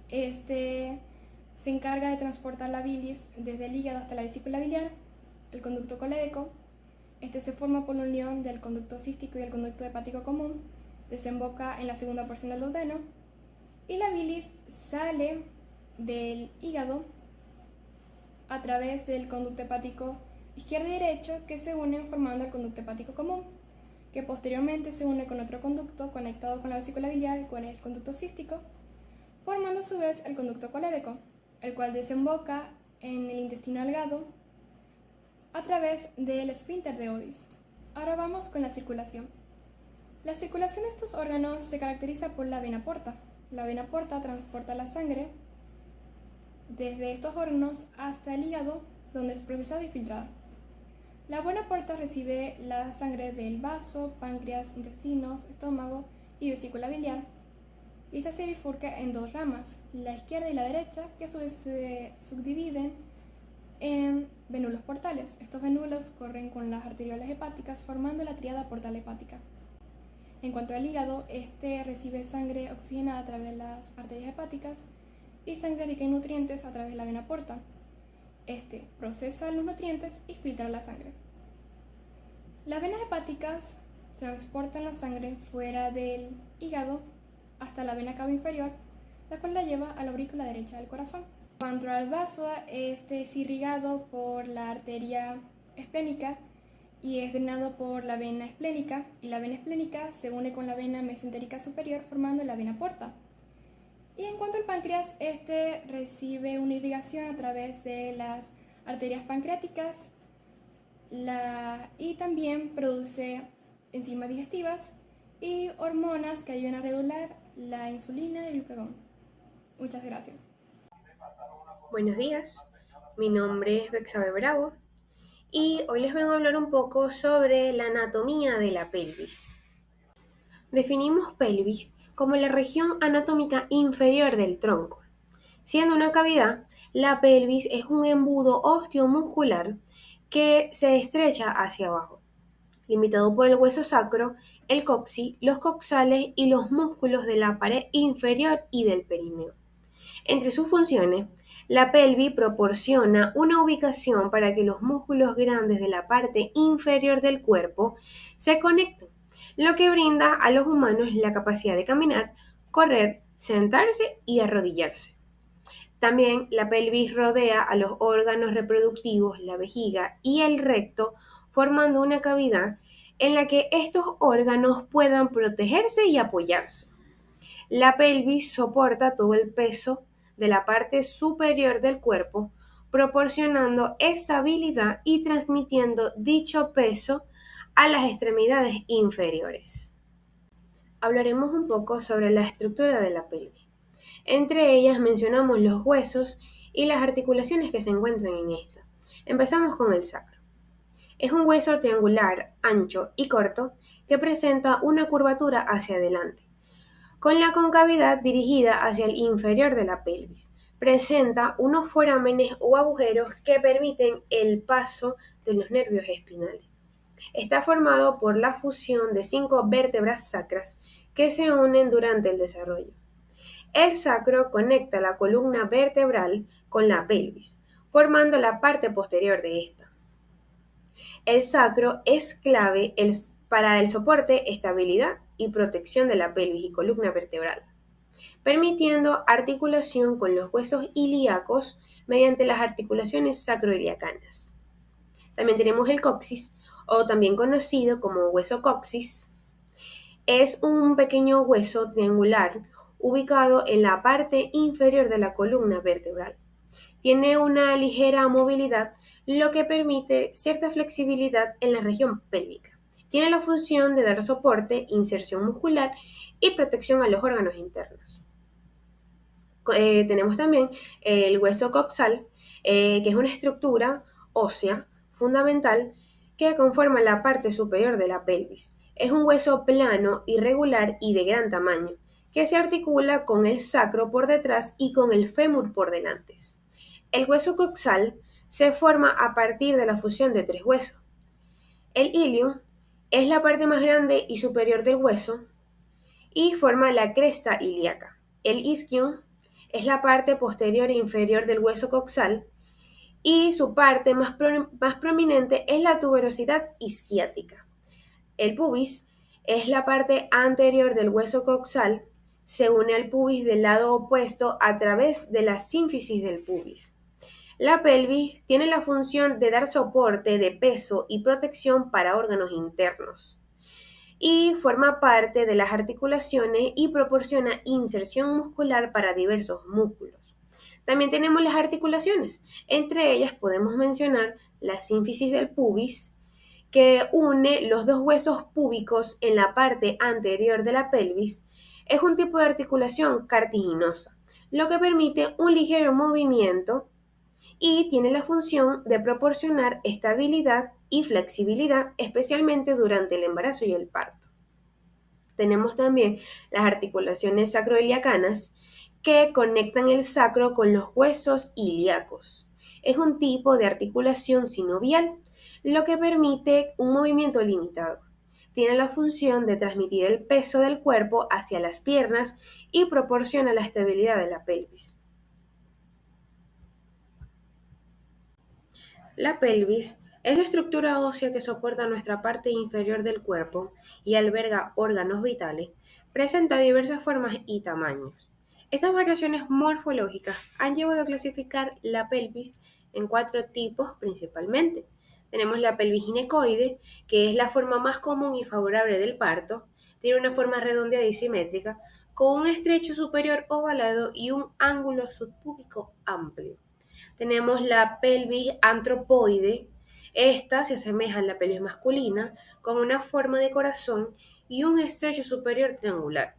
este se encarga de transportar la bilis desde el hígado hasta la vesícula biliar. El conducto colédoco, este se forma por la unión del conducto cístico y el conducto hepático común, desemboca en la segunda porción del duodeno y la bilis sale del hígado a través del conducto hepático izquierdo y derecho que se unen formando el conducto hepático común. que posteriormente se une con otro conducto conectado con la vesícula biliar, el cual es el conducto cístico, formando a su vez el conducto colérico, el cual desemboca en el intestino delgado a través del esfínter de Odis. Ahora vamos con la circulación. La circulación de estos órganos se caracteriza por la vena porta. La vena porta transporta la sangre desde estos órganos hasta el hígado, donde es procesada y filtrada. La vena porta recibe la sangre del vaso, páncreas, intestinos, estómago y vesícula biliar, y esta se bifurca en dos ramas, la izquierda y la derecha, que a su vez se subdividen en venulos portales. Estos venulos corren con las arteriolas hepáticas formando la tríada portal hepática. En cuanto al hígado, este recibe sangre oxigenada a través de las arterias hepáticas y sangre rica en nutrientes a través de la vena porta. Este procesa los nutrientes y filtra la sangre. Las venas hepáticas transportan la sangre fuera del hígado hasta la vena cava inferior, la cual la lleva a la aurícula derecha del corazón. En cuanto al vaso, este es irrigado por la arteria esplénica y es drenado por la vena esplénica, y la vena esplénica se une con la vena mesentérica superior formando la vena porta. Y en cuanto al páncreas, este recibe una irrigación a través de las arterias pancreáticas y también produce enzimas digestivas y hormonas que ayudan a regular la insulina y el glucagón. Muchas gracias. Buenos días, mi nombre es Bexabe Bravo y hoy les vengo a hablar un poco sobre la anatomía de la pelvis. Definimos pelvis como la región anatómica inferior del tronco. Siendo una cavidad, la pelvis es un embudo osteomuscular que se estrecha hacia abajo, limitado por el hueso sacro, el coxis, los coxales y los músculos de la pared inferior y del perineo. Entre sus funciones, la pelvis proporciona una ubicación para que los músculos grandes de la parte inferior del cuerpo se conecten, lo que brinda a los humanos la capacidad de caminar, correr, sentarse y arrodillarse. También la pelvis rodea a los órganos reproductivos, la vejiga y el recto, formando una cavidad en la que estos órganos puedan protegerse y apoyarse. La pelvis soporta todo el peso de la parte superior del cuerpo, proporcionando estabilidad y transmitiendo dicho peso a las extremidades inferiores. Hablaremos un poco sobre la estructura de la pelvis. Entre ellas mencionamos los huesos y las articulaciones que se encuentran en esta. Empezamos con el sacro. Es un hueso triangular, ancho y corto que presenta una curvatura hacia adelante, con la concavidad dirigida hacia el inferior de la pelvis. Presenta unos forámenes o agujeros que permiten el paso de los nervios espinales. Está formado por la fusión de 5 vértebras sacras que se unen durante el desarrollo. El sacro conecta la columna vertebral con la pelvis, formando la parte posterior de esta. El sacro es clave para el soporte, estabilidad y protección de la pelvis y columna vertebral, permitiendo articulación con los huesos ilíacos mediante las articulaciones sacroiliacanas. También tenemos el coxis, o también conocido como hueso coxis. Es un pequeño hueso triangular ubicado en la parte inferior de la columna vertebral. Tiene una ligera movilidad, lo que permite cierta flexibilidad en la región pélvica. Tiene la función de dar soporte, inserción muscular y protección a los órganos internos. Tenemos también el hueso coxal, que es una estructura ósea fundamental que conforma la parte superior de la pelvis. Es un hueso plano, irregular y de gran tamaño, que se articula con el sacro por detrás y con el fémur por delante. El hueso coxal se forma a partir de la fusión de 3 huesos. El ilium es la parte más grande y superior del hueso y forma la cresta ilíaca. El isquium es la parte posterior e inferior del hueso coxal y su parte más prominente es la tuberosidad isquiática. El pubis es la parte anterior del hueso coxal, se une al pubis del lado opuesto a través de la sínfisis del pubis. La pelvis tiene la función de dar soporte de peso y protección para órganos internos. y forma parte de las articulaciones y proporciona inserción muscular para diversos músculos. También tenemos las articulaciones. Entre ellas podemos mencionar la sínfisis del pubis, que une los dos huesos púbicos en la parte anterior de la pelvis. Es un tipo de articulación cartilaginosa, lo que permite un ligero movimiento y tiene la función de proporcionar estabilidad y flexibilidad, especialmente durante el embarazo y el parto. Tenemos también las articulaciones sacroiliacanas, que conectan el sacro con los huesos ilíacos. Es un tipo de articulación sinovial, lo que permite un movimiento limitado. Tiene la función de transmitir el peso del cuerpo hacia las piernas y proporciona la estabilidad de la pelvis. La pelvis es la estructura ósea que soporta nuestra parte inferior del cuerpo y alberga órganos vitales. Presenta diversas formas y tamaños. Estas variaciones morfológicas han llevado a clasificar la pelvis en 4 tipos principalmente. Tenemos la pelvis ginecoide, que es la forma más común y favorable del parto. Tiene una forma redondeada y simétrica, con un estrecho superior ovalado y un ángulo subpúbico amplio. Tenemos la pelvis antropoide. Esta se asemeja a la pelvis masculina, con una forma de corazón y un estrecho superior triangular.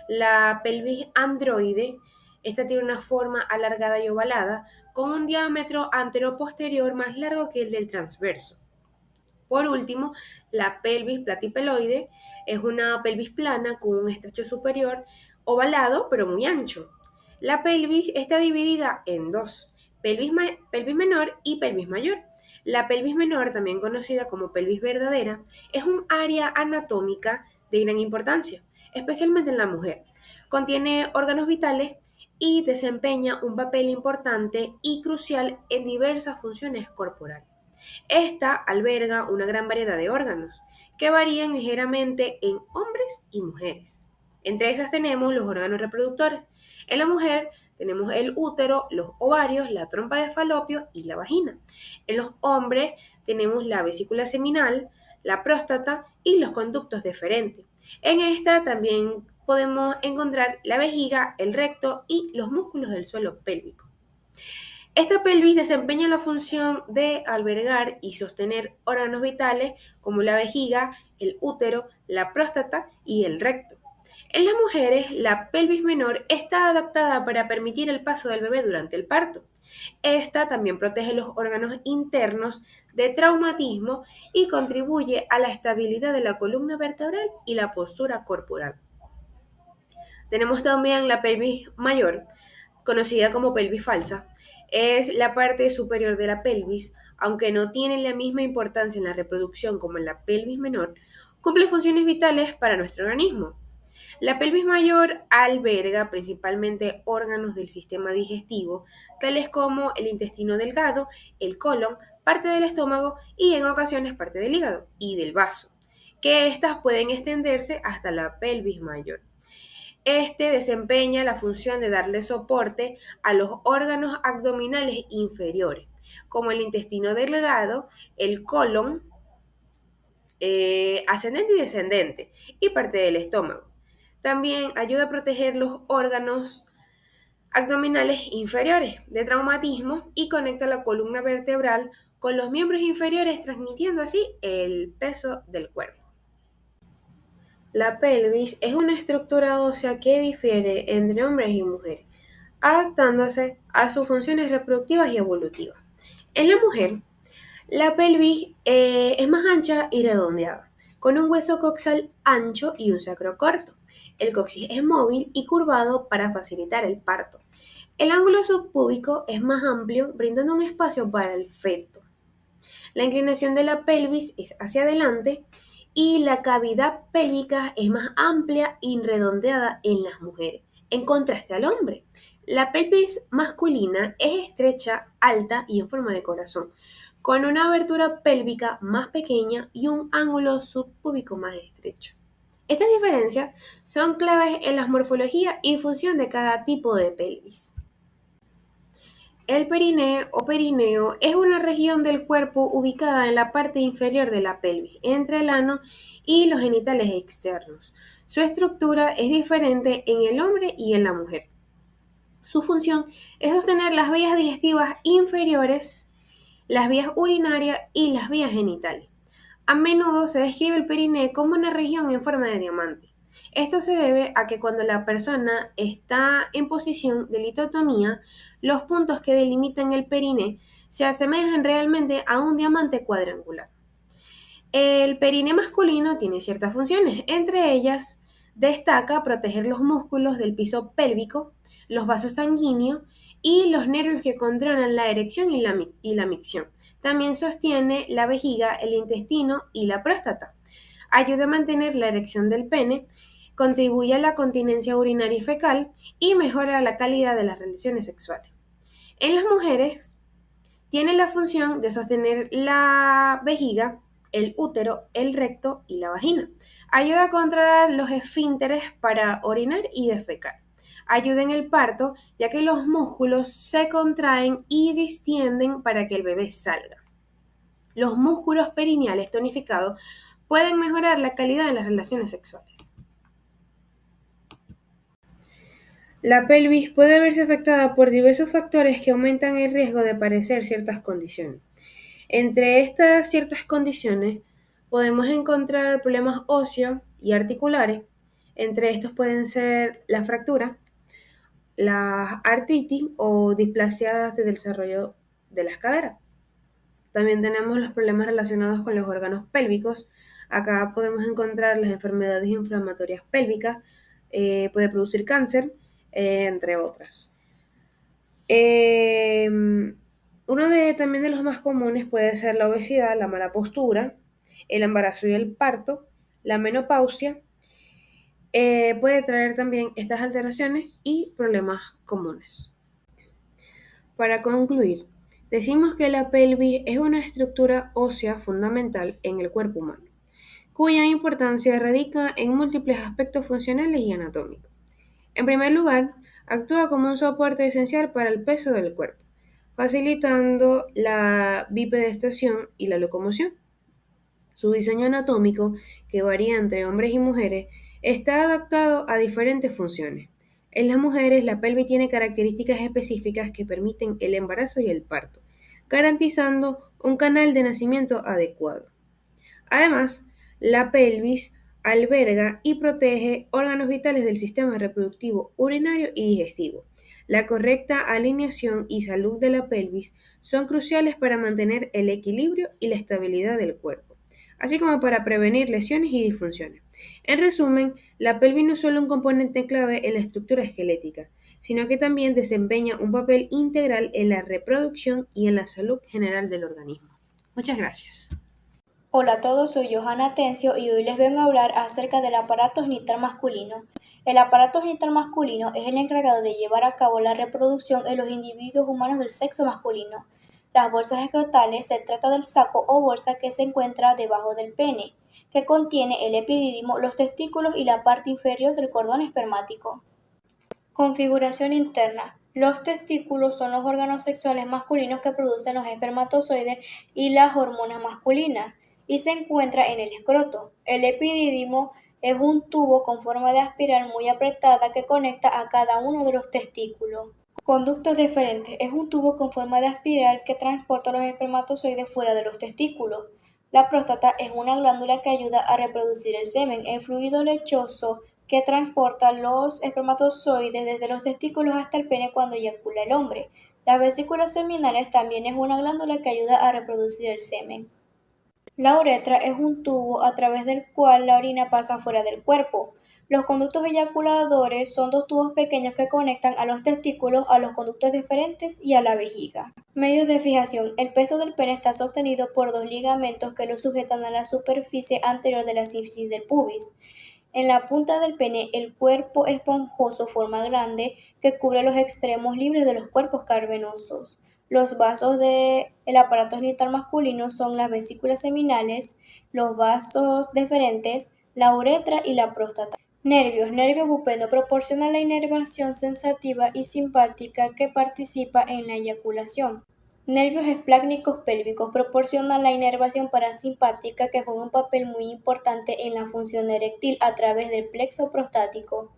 La pelvis androide, esta tiene una forma alargada y ovalada, con un diámetro anteroposterior más largo que el del transverso. Por último, la pelvis platipeloide es una pelvis plana con un estrecho superior ovalado pero muy ancho. La pelvis está dividida en dos, pelvis menor y pelvis mayor. La pelvis menor, también conocida como pelvis verdadera, es un área anatómica de gran importancia, especialmente en la mujer. Contiene órganos vitales y desempeña un papel importante y crucial en diversas funciones corporales. Esta alberga una gran variedad de órganos que varían ligeramente en hombres y mujeres. Entre esas tenemos los órganos reproductores. En la mujer tenemos el útero, los ovarios, la trompa de falopio y la vagina. En los hombres tenemos la vesícula seminal, la próstata y los conductos deferentes. En esta también podemos encontrar la vejiga, el recto y los músculos del suelo pélvico. Esta pelvis desempeña la función de albergar y sostener órganos vitales como la vejiga, el útero, la próstata y el recto. En las mujeres, la pelvis menor está adaptada para permitir el paso del bebé durante el parto. Esta también protege los órganos internos de traumatismo y contribuye a la estabilidad de la columna vertebral y la postura corporal. Tenemos también la pelvis mayor, conocida como pelvis falsa. Es la parte superior de la pelvis, aunque no tiene la misma importancia en la reproducción como en la pelvis menor, cumple funciones vitales para nuestro organismo. La pelvis mayor alberga principalmente órganos del sistema digestivo, tales como el intestino delgado, el colon, parte del estómago y en ocasiones parte del hígado y del vaso, que éstas pueden extenderse hasta la pelvis mayor. Este desempeña la función de darle soporte a los órganos abdominales inferiores, como el intestino delgado, el colon, ascendente y descendente, y parte del estómago. También ayuda a proteger los órganos abdominales inferiores de traumatismo y conecta la columna vertebral con los miembros inferiores, transmitiendo así el peso del cuerpo. La pelvis es una estructura ósea que difiere entre hombres y mujeres, adaptándose a sus funciones reproductivas y evolutivas. En la mujer, la pelvis es más ancha y redondeada, con un hueso coxal ancho y un sacro corto. El coxis es móvil y curvado para facilitar el parto. El ángulo subpúbico es más amplio, brindando un espacio para el feto. La inclinación de la pelvis es hacia adelante y la cavidad pélvica es más amplia y redondeada en las mujeres, en contraste al hombre. La pelvis masculina es estrecha, alta y en forma de corazón, con una abertura pélvica más pequeña y un ángulo subpúbico más estrecho. Estas diferencias son claves en la morfología y función de cada tipo de pelvis. El periné o perineo es una región del cuerpo ubicada en la parte inferior de la pelvis, entre el ano y los genitales externos. Su estructura es diferente en el hombre y en la mujer. Su función es sostener las vías digestivas inferiores, las vías urinarias y las vías genitales. A menudo se describe el periné como una región en forma de diamante. Esto se debe a que cuando la persona está en posición de litotomía, los puntos que delimitan el periné se asemejan realmente a un diamante cuadrangular. El periné masculino tiene ciertas funciones, entre ellas destaca proteger los músculos del piso pélvico, los vasos sanguíneos y los nervios que controlan la erección y la micción. También sostiene la vejiga, el intestino y la próstata. Ayuda a mantener la erección del pene, contribuye a la continencia urinaria y fecal y mejora la calidad de las relaciones sexuales. En las mujeres, tiene la función de sostener la vejiga, el útero, el recto y la vagina. Ayuda a controlar los esfínteres para orinar y defecar. Ayuda en el parto, ya que los músculos se contraen y distienden para que el bebé salga. Los músculos perineales tonificados pueden mejorar la calidad de las relaciones sexuales. La pelvis puede verse afectada por diversos factores que aumentan el riesgo de padecer ciertas condiciones. Entre estas ciertas condiciones podemos encontrar problemas óseos y articulares. Entre estos pueden ser la fractura, la artritis o displasias de desarrollo de las caderas. También tenemos los problemas relacionados con los órganos pélvicos. Acá podemos encontrar las enfermedades inflamatorias pélvicas, puede producir cáncer, entre otras. También de los más comunes puede ser la obesidad, la mala postura, el embarazo y el parto, la menopausia. Puede traer también estas alteraciones y problemas comunes. Para concluir, decimos que la pelvis es una estructura ósea fundamental en el cuerpo humano, cuya importancia radica en múltiples aspectos funcionales y anatómicos. En primer lugar, actúa como un soporte esencial para el peso del cuerpo, facilitando la bipedestación y la locomoción. Su diseño anatómico, que varía entre hombres y mujeres, está adaptado a diferentes funciones. En las mujeres, la pelvis tiene características específicas que permiten el embarazo y el parto, garantizando un canal de nacimiento adecuado. Además, la pelvis alberga y protege órganos vitales del sistema reproductivo, urinario y digestivo. La correcta alineación y salud de la pelvis son cruciales para mantener el equilibrio y la estabilidad del cuerpo, así como para prevenir lesiones y disfunciones. En resumen, la pelvis no es solo un componente clave en la estructura esquelética, sino que también desempeña un papel integral en la reproducción y en la salud general del organismo. Muchas gracias. Hola a todos, soy Johanna Atencio y hoy les vengo a hablar acerca del aparato genital masculino. El aparato genital masculino es el encargado de llevar a cabo la reproducción en los individuos humanos del sexo masculino. Las bolsas escrotales se trata del saco o bolsa que se encuentra debajo del pene, que contiene el epidídimo, los testículos y la parte inferior del cordón espermático. Configuración interna. Los testículos son los órganos sexuales masculinos que producen los espermatozoides y las hormonas masculinas, y se encuentra en el escroto. El epidídimo es un tubo con forma de espiral muy apretada que conecta a cada uno de los testículos. Conductos deferentes. Es un tubo con forma de espiral que transporta los espermatozoides fuera de los testículos. La próstata es una glándula que ayuda a reproducir el semen, el fluido lechoso que transporta los espermatozoides desde los testículos hasta el pene cuando eyacula el hombre. Las vesículas seminales también es una glándula que ayuda a reproducir el semen. La uretra es un tubo a través del cual la orina pasa fuera del cuerpo. Los conductos eyaculadores son dos tubos pequeños que conectan a los testículos, a los conductos deferentes y a la vejiga. Medios de fijación. El peso del pene está sostenido por dos ligamentos que lo sujetan a la superficie anterior de la sínfisis del pubis. En la punta del pene, el cuerpo esponjoso forma grande que cubre los extremos libres de los cuerpos cavernosos. Los vasos del aparato genital masculino son las vesículas seminales, los vasos deferentes, la uretra y la próstata. Nervios. Nervio bupeno proporciona la inervación sensativa y simpática que participa en la eyaculación. Nervios esplácnicos pélvicos proporcionan la inervación parasimpática que juega un papel muy importante en la función eréctil a través del plexo prostático.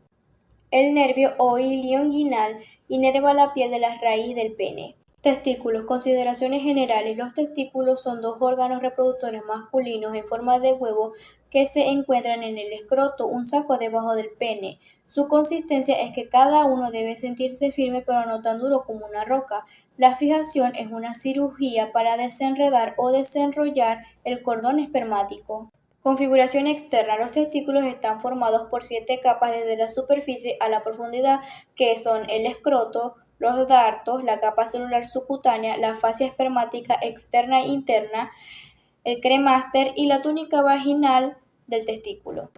El nervio o hilio inguinal inerva la piel de la raíz del pene. Testículos. Consideraciones generales. Los testículos son dos órganos reproductores masculinos en forma de huevo que se encuentran en el escroto, un saco debajo del pene. Su consistencia es que cada uno debe sentirse firme pero no tan duro como una roca. La fijación es una cirugía para desenredar o desenrollar el cordón espermático. Configuración externa. Los testículos están formados por 7 capas desde la superficie a la profundidad, que son el escroto, los dartos, la capa celular subcutánea, la fascia espermática externa e interna, el cremaster y la túnica vaginal del testículo.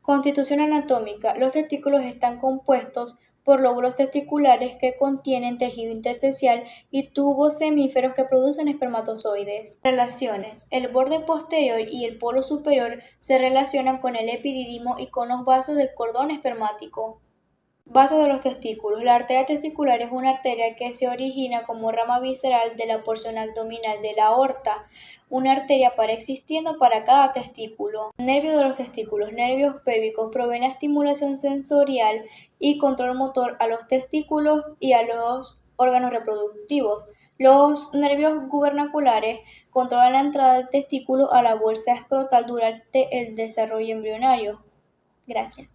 Constitución anatómica. Los testículos están compuestos por lóbulos testiculares que contienen tejido intersticial y tubos semíferos que producen espermatozoides. Relaciones. El borde posterior y el polo superior se relacionan con el epidídimo y con los vasos del cordón espermático. Vasos de los testículos. La arteria testicular es una arteria que se origina como rama visceral de la porción abdominal de la aorta. Una arteria existiendo para cada testículo. Nervio de los testículos. Nervios pélvicos proveen la estimulación sensorial y control motor a los testículos y a los órganos reproductivos. Los nervios gubernaculares controlan la entrada del testículo a la bolsa escrotal durante el desarrollo embrionario. Gracias.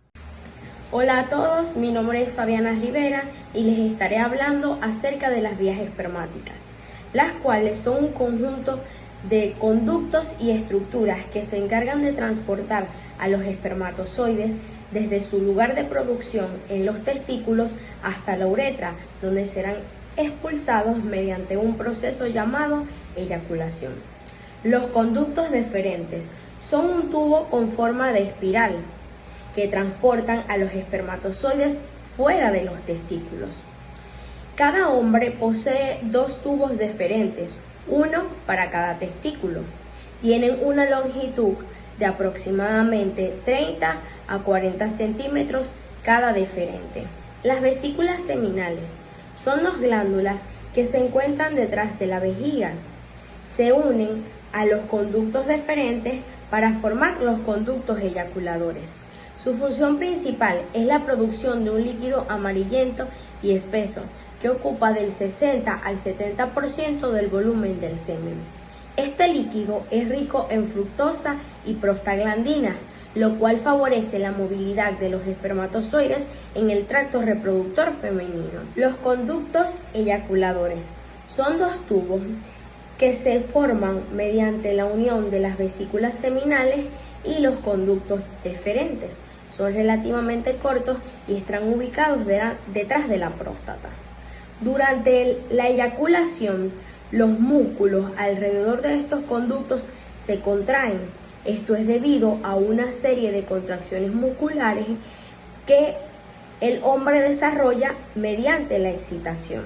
Hola a todos, mi nombre es Fabiana Rivera y les estaré hablando acerca de las vías espermáticas, las cuales son un conjunto de conductos y estructuras que se encargan de transportar a los espermatozoides desde su lugar de producción en los testículos hasta la uretra, donde serán expulsados mediante un proceso llamado eyaculación. Los conductos deferentes son un tubo con forma de espiral que transportan a los espermatozoides fuera de los testículos. Cada hombre posee 2 tubos deferentes, uno para cada testículo. Tienen una longitud de aproximadamente 30 a 40 centímetros cada deferente. Las vesículas seminales son 2 glándulas que se encuentran detrás de la vejiga. Se unen a los conductos deferentes para formar los conductos eyaculadores. Su función principal es la producción de un líquido amarillento y espeso que ocupa del 60 al 70% del volumen del semen. Este líquido es rico en fructosa y prostaglandinas, lo cual favorece la movilidad de los espermatozoides en el tracto reproductor femenino. Los conductos eyaculadores son 2 tubos que se forman mediante la unión de las vesículas seminales y los conductos deferentes. Son relativamente cortos y están ubicados detrás de la próstata. Durante la eyaculación, los músculos alrededor de estos conductos se contraen. Esto es debido a una serie de contracciones musculares que el hombre desarrolla mediante la excitación.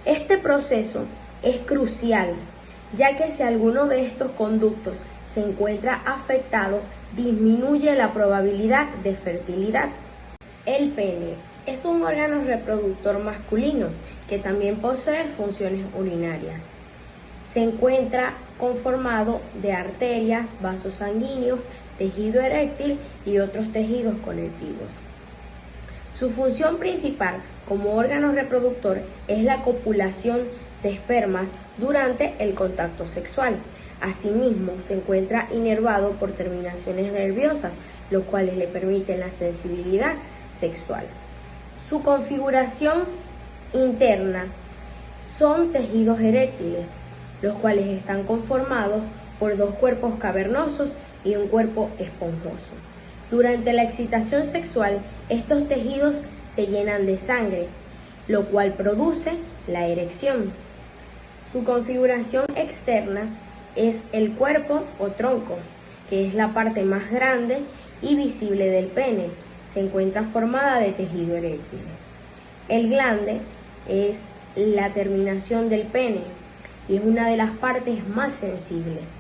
Este proceso es crucial, ya que si alguno de estos conductos se encuentra afectado, disminuye la probabilidad de fertilidad. El pene es un órgano reproductor masculino que también posee funciones urinarias. Se encuentra conformado de arterias, vasos sanguíneos, tejido eréctil y otros tejidos conectivos. Su función principal como órgano reproductor es la copulación de espermas durante el contacto sexual. Asimismo, se encuentra inervado por terminaciones nerviosas, los cuales le permiten la sensibilidad sexual. Su configuración interna son tejidos eréctiles, los cuales están conformados por 2 cuerpos cavernosos y un cuerpo esponjoso. Durante la excitación sexual, estos tejidos se llenan de sangre, lo cual produce la erección. Su configuración externa es el cuerpo o tronco, que es la parte más grande y visible del pene. Se encuentra formada de tejido eréctil. El glande es la terminación del pene y es una de las partes más sensibles,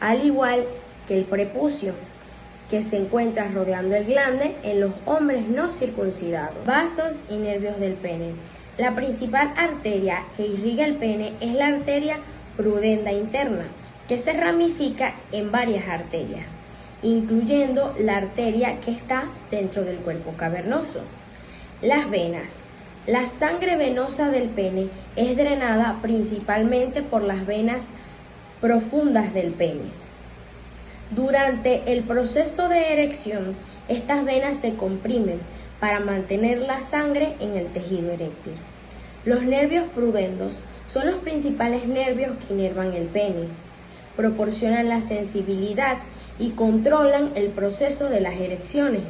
al igual que el prepucio, que se encuentra rodeando el glande en los hombres no circuncidados. Vasos y nervios del pene. La principal arteria que irriga el pene es la arteria pudenda interna, que se ramifica en varias arterias, incluyendo la arteria que está dentro del cuerpo cavernoso. Las venas. La sangre venosa del pene es drenada principalmente por las venas profundas del pene. Durante el proceso de erección, estas venas se comprimen para mantener la sangre en el tejido eréctil. Los nervios prudendos son los principales nervios que inervan el pene, proporcionan la sensibilidad y controlan el proceso de las erecciones.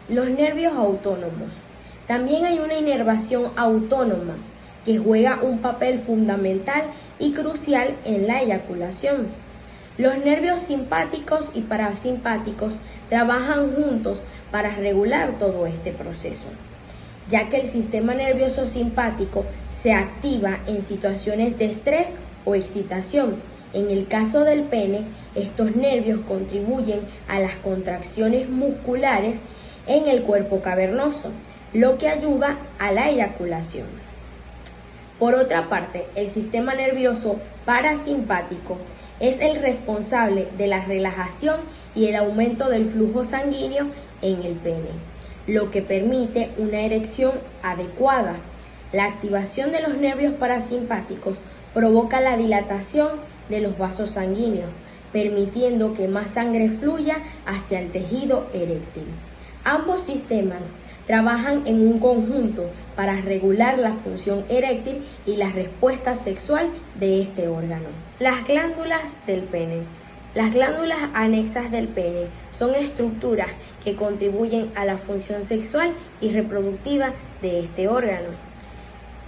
Los nervios autónomos. También hay una inervación autónoma que juega un papel fundamental y crucial en la eyaculación. Los nervios simpáticos y parasimpáticos trabajan juntos para regular todo este proceso, ya que el sistema nervioso simpático se activa en situaciones de estrés o excitación. En el caso del pene, estos nervios contribuyen a las contracciones musculares en el cuerpo cavernoso, lo que ayuda a la eyaculación. Por otra parte, el sistema nervioso parasimpático es el responsable de la relajación y el aumento del flujo sanguíneo en el pene, lo que permite una erección adecuada. La activación de los nervios parasimpáticos provoca la dilatación de los vasos sanguíneos, permitiendo que más sangre fluya hacia el tejido eréctil. Ambos sistemas trabajan en un conjunto para regular la función eréctil y la respuesta sexual de este órgano. Las glándulas del pene. Las glándulas anexas del pene son estructuras que contribuyen a la función sexual y reproductiva de este órgano.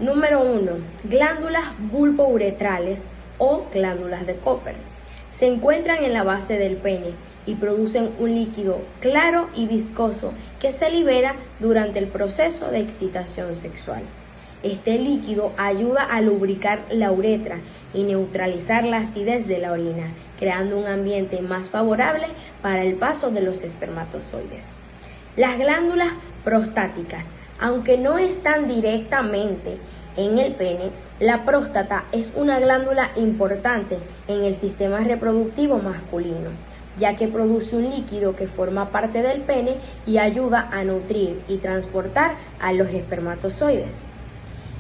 Número 1. Glándulas bulbouretrales o glándulas de Cooper. Se encuentran en la base del pene y producen un líquido claro y viscoso que se libera durante el proceso de excitación sexual. Este líquido ayuda a lubricar la uretra y neutralizar la acidez de la orina, creando un ambiente más favorable para el paso de los espermatozoides. Las glándulas prostáticas, aunque no están directamente en el pene, la próstata es una glándula importante en el sistema reproductivo masculino, ya que produce un líquido que forma parte del pene y ayuda a nutrir y transportar a los espermatozoides.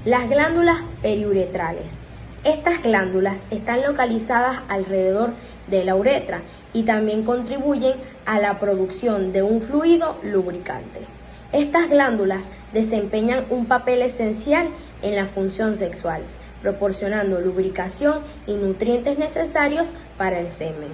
Las glándulas periuretrales. Estas glándulas están localizadas alrededor de la uretra y también contribuyen a la producción de un fluido lubricante. Estas glándulas desempeñan un papel esencial en la función sexual, proporcionando lubricación y nutrientes necesarios para el semen.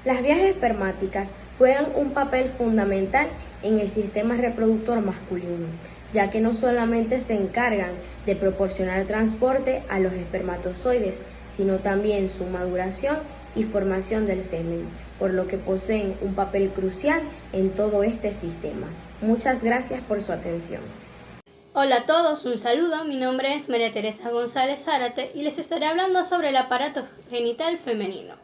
Las vías espermáticas juegan un papel fundamental en el sistema reproductor masculino, ya que no solamente se encargan de proporcionar transporte a los espermatozoides, sino también su maduración y formación del semen, por lo que poseen un papel crucial en todo este sistema. Muchas gracias por su atención. Hola a todos, un saludo. Mi nombre es María Teresa González Zárate y les estaré hablando sobre el aparato genital femenino.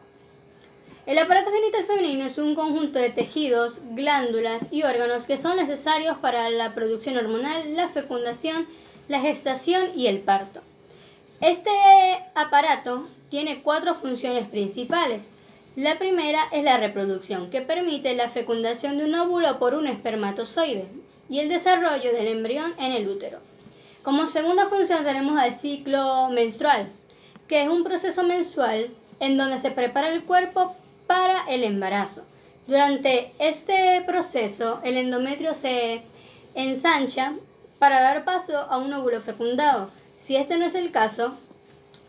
El aparato genital femenino es un conjunto de tejidos, glándulas y órganos que son necesarios para la producción hormonal, la fecundación, la gestación y el parto. Este aparato tiene 4 funciones principales. La primera es la reproducción, que permite la fecundación de un óvulo por un espermatozoide y el desarrollo del embrión en el útero. Como segunda función tenemos el ciclo menstrual, que es un proceso mensual en donde se prepara el cuerpo para el embarazo. Durante este proceso, el endometrio se ensancha para dar paso a un óvulo fecundado. Si este no es el caso,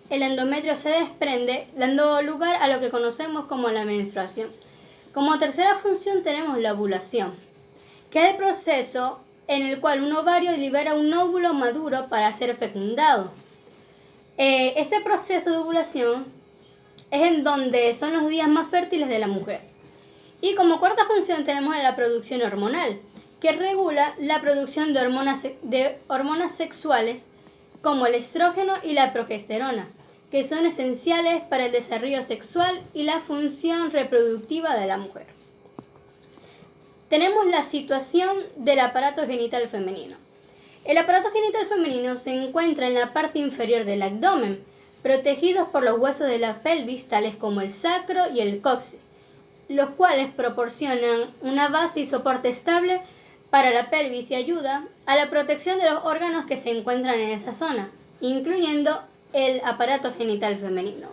el endometrio se desprende, dando lugar a lo que conocemos como la menstruación. Como tercera función tenemos la ovulación, que es el proceso en el cual un ovario libera un óvulo maduro para ser fecundado. Este proceso de ovulación es en donde son los días más fértiles de la mujer. Y como cuarta función tenemos la producción hormonal, que regula la producción de hormonas sexuales como el estrógeno y la progesterona, que son esenciales para el desarrollo sexual y la función reproductiva de la mujer. tenemos la situación del aparato genital femenino. El aparato genital femenino se encuentra en la parte inferior del abdomen, protegidos por los huesos de la pelvis, tales como el sacro y el coxis, los cuales proporcionan una base y soporte estable para la pelvis y ayuda a la protección de los órganos que se encuentran en esa zona, incluyendo el aparato genital femenino.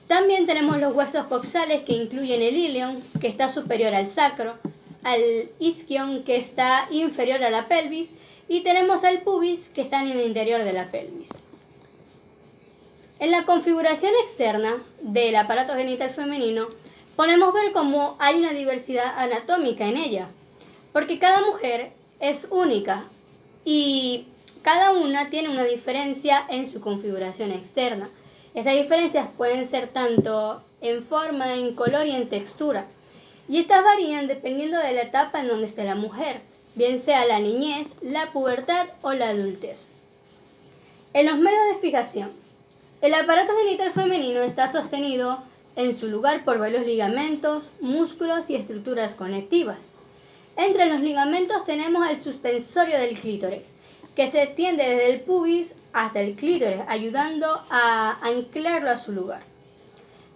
También tenemos los huesos coxales, que incluyen el ilion, que está superior al sacro, al isquion, que está inferior a la pelvis, y tenemos al pubis, que está en el interior de la pelvis. En la configuración externa del aparato genital femenino podemos ver cómo hay una diversidad anatómica en ella, porque cada mujer es única y cada una tiene una diferencia en su configuración externa. Esas diferencias pueden ser tanto en forma, en color y en textura, y estas varían dependiendo de la etapa en donde esté la mujer, bien sea la niñez, la pubertad o la adultez. En los medios de fijación, el aparato genital femenino está sostenido en su lugar por varios ligamentos, músculos y estructuras conectivas. Entre los ligamentos tenemos el suspensorio del clítoris, que se extiende desde el pubis hasta el clítoris, ayudando a anclarlo a su lugar.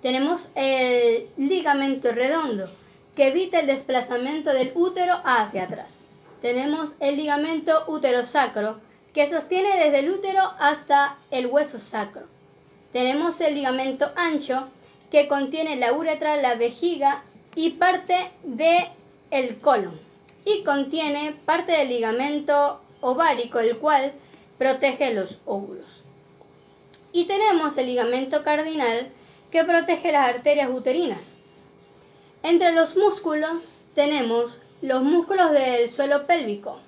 Tenemos el ligamento redondo, que evita el desplazamiento del útero hacia atrás. Tenemos el ligamento uterosacro, que sostiene desde el útero hasta el hueso sacro. Tenemos el ligamento ancho, que contiene la uretra, la vejiga y parte del colon, y contiene parte del ligamento ovárico, el cual protege los óvulos. Y tenemos el ligamento cardinal, que protege las arterias uterinas. Entre los músculos tenemos los músculos del suelo pélvico,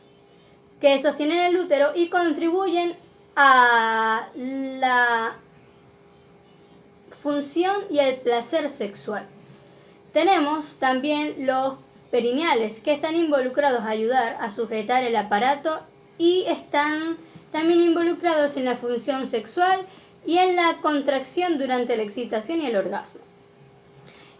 que sostienen el útero y contribuyen a la función y el placer sexual. Tenemos también los perineales, que están involucrados a ayudar a sujetar el aparato y están también involucrados en la función sexual y en la contracción durante la excitación y el orgasmo.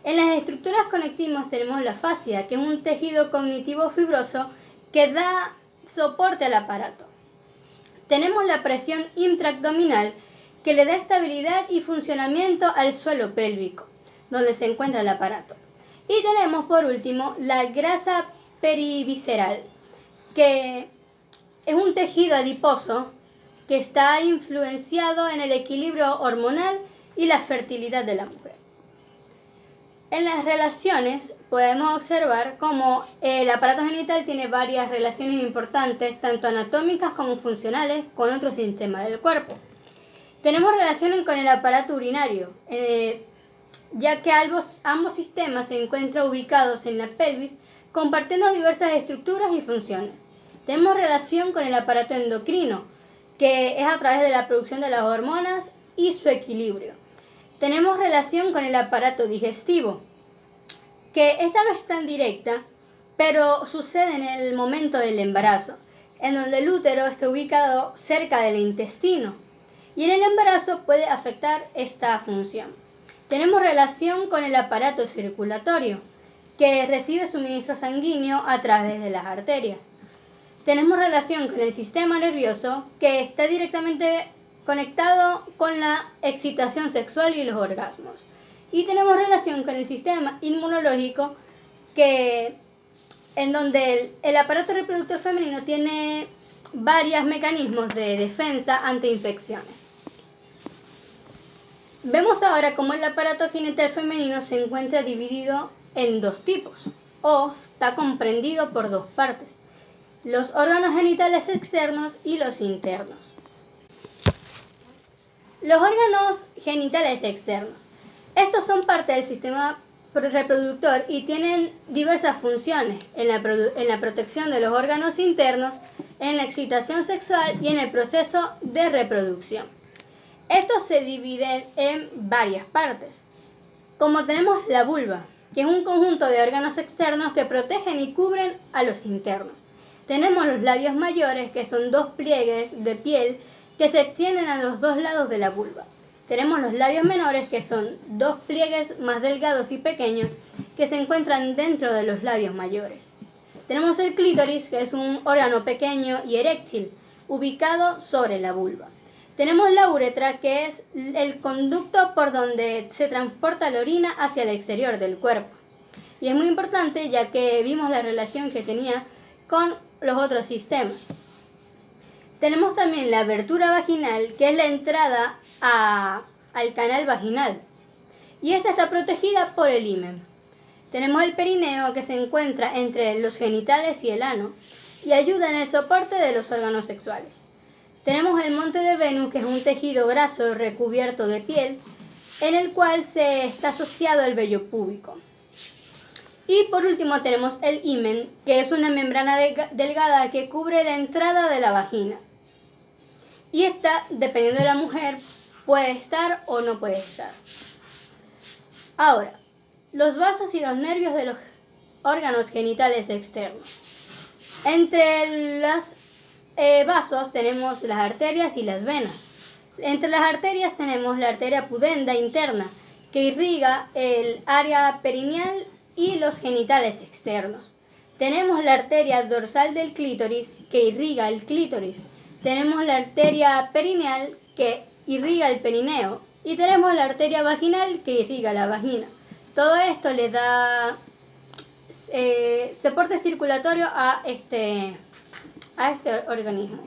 En las estructuras conectivas tenemos la fascia, que es un tejido cognitivo fibroso que da soporte al aparato. Tenemos la presión intraabdominal, que le da estabilidad y funcionamiento al suelo pélvico, donde se encuentra el aparato. Y tenemos por último la grasa perivisceral, que es un tejido adiposo que está influenciado en el equilibrio hormonal y la fertilidad de la mujer. En las relaciones podemos observar cómo el aparato genital tiene varias relaciones importantes, tanto anatómicas como funcionales, con otros sistemas del cuerpo. Tenemos relaciones con el aparato urinario, ya que ambos sistemas se encuentran ubicados en la pelvis, compartiendo diversas estructuras y funciones. Tenemos relación con el aparato endocrino, que es a través de la producción de las hormonas y su equilibrio. Tenemos relación con el aparato digestivo, que esta no es tan directa, pero sucede en el momento del embarazo, en donde el útero está ubicado cerca del intestino, y en el embarazo puede afectar esta función. Tenemos relación con el aparato circulatorio, que recibe suministro sanguíneo a través de las arterias. Tenemos relación con el sistema nervioso, que está directamente conectado con la excitación sexual y los orgasmos. Y tenemos relación con el sistema inmunológico, en donde el aparato reproductor femenino tiene varios mecanismos de defensa ante infecciones. Vemos ahora cómo el aparato genital femenino se encuentra dividido en dos tipos, o está comprendido por dos partes: los órganos genitales externos y los internos. Los órganos genitales externos. Estos son parte del sistema reproductor y tienen diversas funciones en la protección de los órganos internos, en la excitación sexual y en el proceso de reproducción. Estos se dividen en varias partes, como tenemos la vulva, que es un conjunto de órganos externos que protegen y cubren a los internos. Tenemos los labios mayores, que son dos pliegues de piel que se extienden a los dos lados de la vulva. Tenemos los labios menores, que son dos pliegues más delgados y pequeños, que se encuentran dentro de los labios mayores. Tenemos el clítoris, que es un órgano pequeño y eréctil, ubicado sobre la vulva. Tenemos la uretra, que es el conducto por donde se transporta la orina hacia el exterior del cuerpo. Y es muy importante ya que vimos la relación que tenía con los otros sistemas. Tenemos también la abertura vaginal, que es la entrada al canal vaginal. Y esta está protegida por el himen. Tenemos el perineo, que se encuentra entre los genitales y el ano y ayuda en el soporte de los órganos sexuales. Tenemos el monte de Venus, que es un tejido graso recubierto de piel, en el cual se está asociado el vello púbico. Y por último tenemos el himen, que es una membrana delgada que cubre la entrada de la vagina. Y esta, dependiendo de la mujer, puede estar o no puede estar. Ahora, los vasos y los nervios de los órganos genitales externos. Entre los vasos tenemos las arterias y las venas. Entre las arterias tenemos la arteria pudenda interna, que irriga el área perineal y los genitales externos. Tenemos la arteria dorsal del clítoris, que irriga el clítoris. Tenemos la arteria perineal, que irriga el perineo. Y tenemos la arteria vaginal, que irriga la vagina. Todo esto le da soporte circulatorio a este organismo.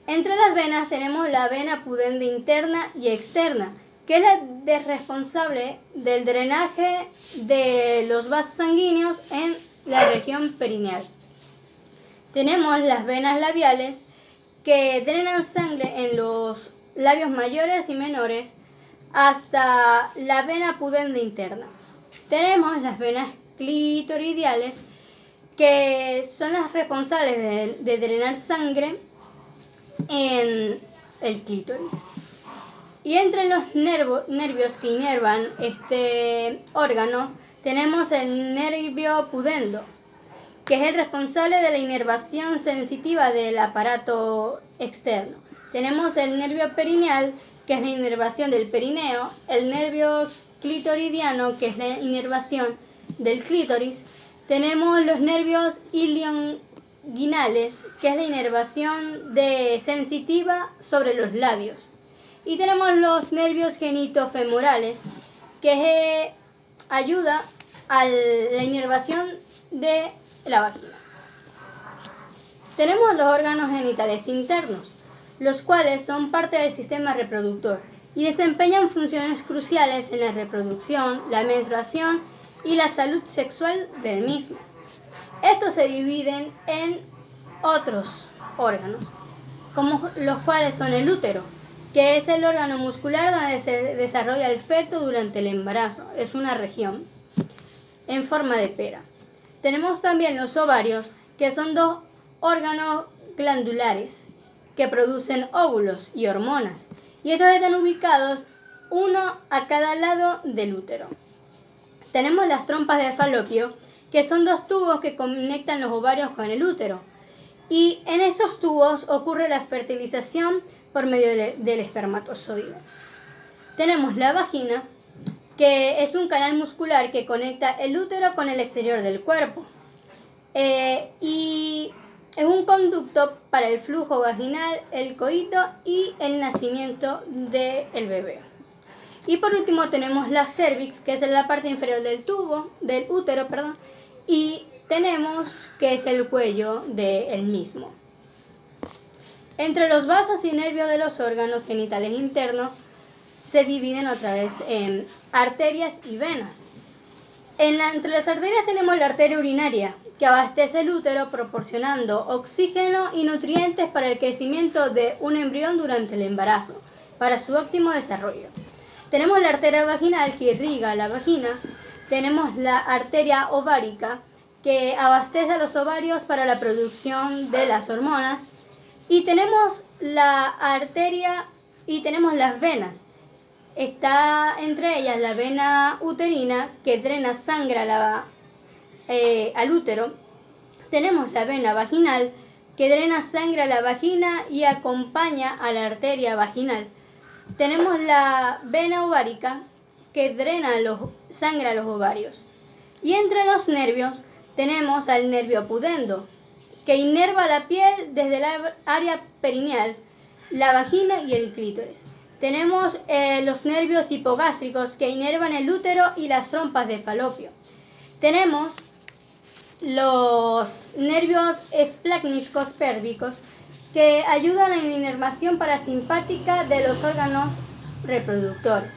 Entre las venas tenemos la vena pudenda interna y externa, que es la responsable del drenaje de los vasos sanguíneos en la región perineal. Tenemos las venas labiales, que drenan sangre en los labios mayores y menores hasta la vena pudenda interna. Tenemos las venas clitoridiales, que son las responsables de drenar sangre en el clítoris. Y entre los nervios que inervan este órgano tenemos el nervio pudendo, que es el responsable de la inervación sensitiva del aparato externo. Tenemos el nervio perineal, que es la inervación del perineo, el nervio clitoridiano, que es la inervación del clítoris. Tenemos los nervios ilionguinales, que es la inervación sensitiva sobre los labios. Y tenemos los nervios genitofemorales, que ayuda a la inervación de la vagina. Tenemos los órganos genitales internos, los cuales son parte del sistema reproductor y desempeñan funciones cruciales en la reproducción, la menstruación y la salud sexual del mismo. Estos se dividen en otros órganos, como los cuales son el útero, que es el órgano muscular donde se desarrolla el feto durante el embarazo. Es una región en forma de pera. Tenemos también los ovarios, que son dos órganos glandulares que producen óvulos y hormonas, y estos están ubicados uno a cada lado del útero. Tenemos las trompas de falopio, que son dos tubos que conectan los ovarios con el útero, y en estos tubos ocurre la fertilización por medio del espermatozoide. Tenemos la vagina, que es un canal muscular que conecta el útero con el exterior del cuerpo, y es un conducto para el flujo vaginal, el coito y el nacimiento del bebé. Y por último tenemos la cervix, que es en la parte inferior del útero, y tenemos que es el cuello del mismo. Entre los vasos y nervios de los órganos genitales internos se dividen otra vez en arterias y venas. Entre las arterias tenemos la arteria urinaria, que abastece el útero proporcionando oxígeno y nutrientes para el crecimiento de un embrión durante el embarazo, para su óptimo desarrollo. Tenemos la arteria vaginal, que irriga la vagina. Tenemos la arteria ovárica, que abastece a los ovarios para la producción de las hormonas. Y tenemos la arteria y tenemos las venas. Está entre ellas la vena uterina, que drena sangre al útero. Tenemos la vena vaginal, que drena sangre a la vagina y acompaña a la arteria vaginal. Tenemos la vena ovárica, que drena sangre a los ovarios. Y entre los nervios tenemos al nervio pudendo, que inerva la piel desde el área perineal, la vagina y el clítoris. Tenemos los nervios hipogástricos, que inervan el útero y las trompas de falopio. Tenemos los nervios esplácnicos pélvicos, que ayudan en la inervación parasimpática de los órganos reproductores.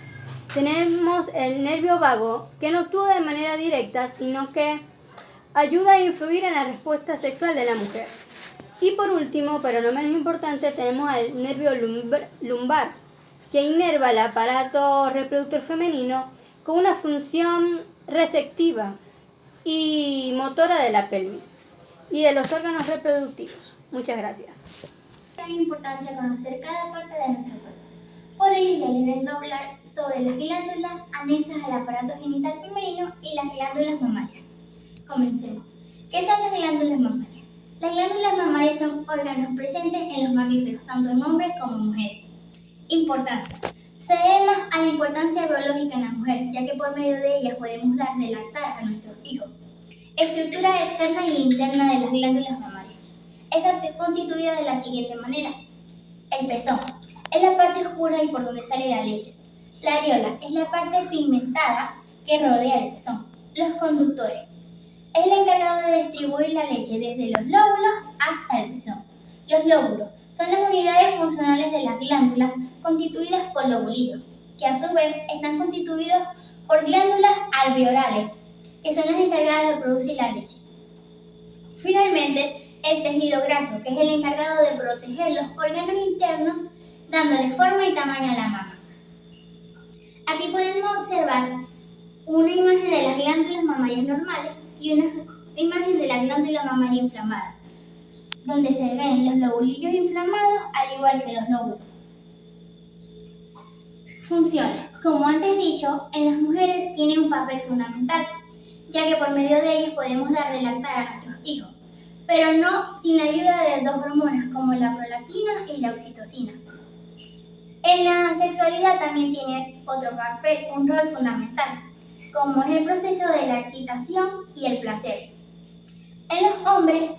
Tenemos el nervio vago, que no actúa de manera directa, sino que ayuda a influir en la respuesta sexual de la mujer. Y por último, pero no menos importante, tenemos el nervio lumbar, que inerva el aparato reproductor femenino con una función receptiva y motora de la pelvis y de los órganos reproductivos. Muchas gracias. Es de importancia conocer cada parte de nuestro cuerpo. Por ello, ya les vengo a hablar sobre las glándulas anexas al aparato genital femenino y las glándulas mamarias. Comencemos. ¿Qué son las glándulas mamarias? Las glándulas mamarias son órganos presentes en los mamíferos, tanto en hombres como en mujeres. Importancia. Se debe más a la importancia biológica en la mujer, ya que por medio de ellas podemos dar de lactar a nuestros hijos. Estructura externa y interna de las glándulas mamarias. Está constituida de la siguiente manera. El pezón es la parte oscura y por donde sale la leche. La areola es la parte pigmentada que rodea el pezón. Los conductores es el encargado de distribuir la leche desde los lóbulos hasta el pezón. Los lóbulos son las unidades funcionales de las glándulas constituidas por lobulillos, que a su vez están constituidos por glándulas alveolares, que son las encargadas de producir la leche. Finalmente, el tejido graso, que es el encargado de proteger los órganos internos, dándole forma y tamaño a la mama. Aquí podemos observar una imagen de las glándulas mamarias normales y una imagen de la glándula mamaria inflamada, donde se ven los lobulillos inflamados al igual que los lóbulos. Funciones. Como antes dicho, en las mujeres tienen un papel fundamental, ya que por medio de ellos podemos dar de lactar a nuestros hijos, pero no sin la ayuda de dos hormonas como la prolactina y la oxitocina. En la sexualidad también tiene otro papel, un rol fundamental, como es el proceso de la excitación y el placer. En los hombres,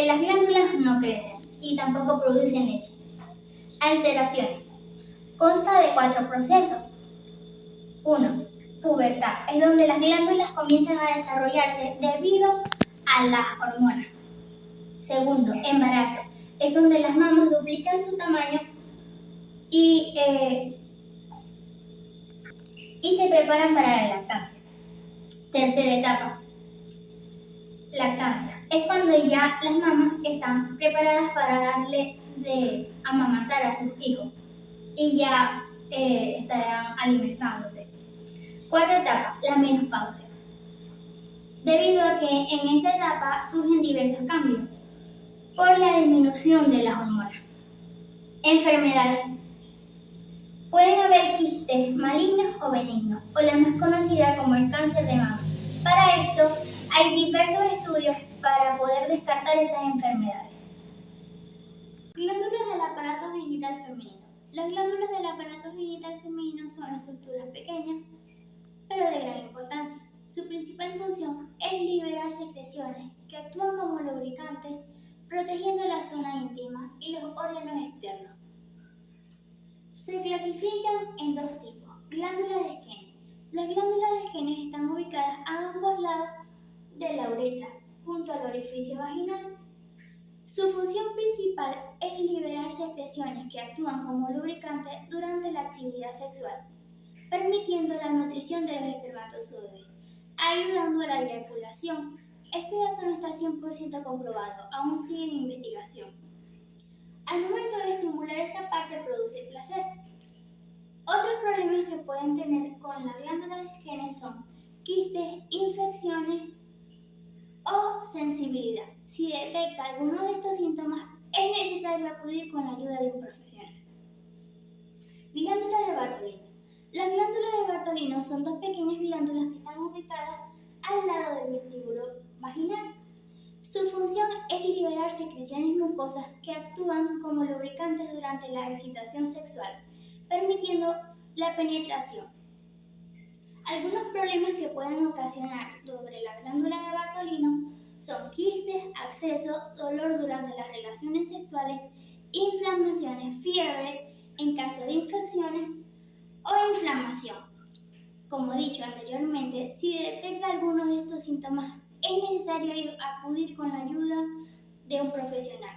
las glándulas no crecen y tampoco producen leche. Alteraciones. Consta de 4 procesos. 1. Pubertad. Es donde las glándulas comienzan a desarrollarse debido a las hormonas. 2. Embarazo. Es donde las mamas duplican su tamaño y se preparan para la lactancia. 3. etapa. Lactancia. Es cuando ya las mamás están preparadas para darle de amamantar a sus hijos y ya estarán alimentándose. 4. etapa. La menopausia. Debido a que en esta etapa surgen diversos cambios por la disminución de las hormonas. Enfermedades. Pueden haber quistes malignos o benignos, o la más conocida como el cáncer de mama. Para esto, hay diversos estudios para poder descartar estas enfermedades. Glándulas del aparato genital femenino. Las glándulas del aparato genital femenino son estructuras pequeñas, pero de gran importancia. Su principal función es liberar secreciones que actúan como lubricantes, protegiendo la zona íntima y los órganos externos. Se clasifican en 2 tipos. Glándulas de Skene. Las glándulas de Skene están ubicadas a ambos lados de la uretra, junto al orificio vaginal. Su función principal es liberar secreciones que actúan como lubricantes durante la actividad sexual, permitiendo la nutrición de los espermatozoides, ayudando a la eyaculación. Este dato no está 100% comprobado, aún sigue en investigación. Al momento de estimular esta parte produce placer. Otros problemas que pueden tener con la glándula de Skene son quistes, infecciones o sensibilidad. Si detecta alguno de estos síntomas, es necesario acudir con la ayuda de un profesional. Glándula de Bartolino. Las glándulas de Bartolino son 2 pequeñas glándulas que están ubicadas al lado del vestíbulo vaginal. Su función es liberar secreciones mucosas que actúan como lubricantes durante la excitación sexual, permitiendo la penetración. Algunos problemas que pueden ocasionar sobre la glándula de Bartolino son quistes, abscesos, dolor durante las relaciones sexuales, inflamaciones, fiebre en caso de infecciones o inflamación. Como dicho anteriormente, si detecta alguno de estos síntomas, es necesario acudir con la ayuda de un profesional.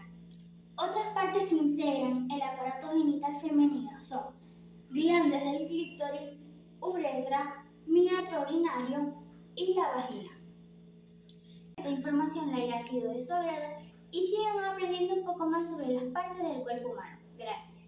Otras partes que integran el aparato genital femenino son glándulas del clítoris, uretra, meandro urinario y la vagina. Esta información le haya sido de su agrado y sigan aprendiendo un poco más sobre las partes del cuerpo humano. Gracias.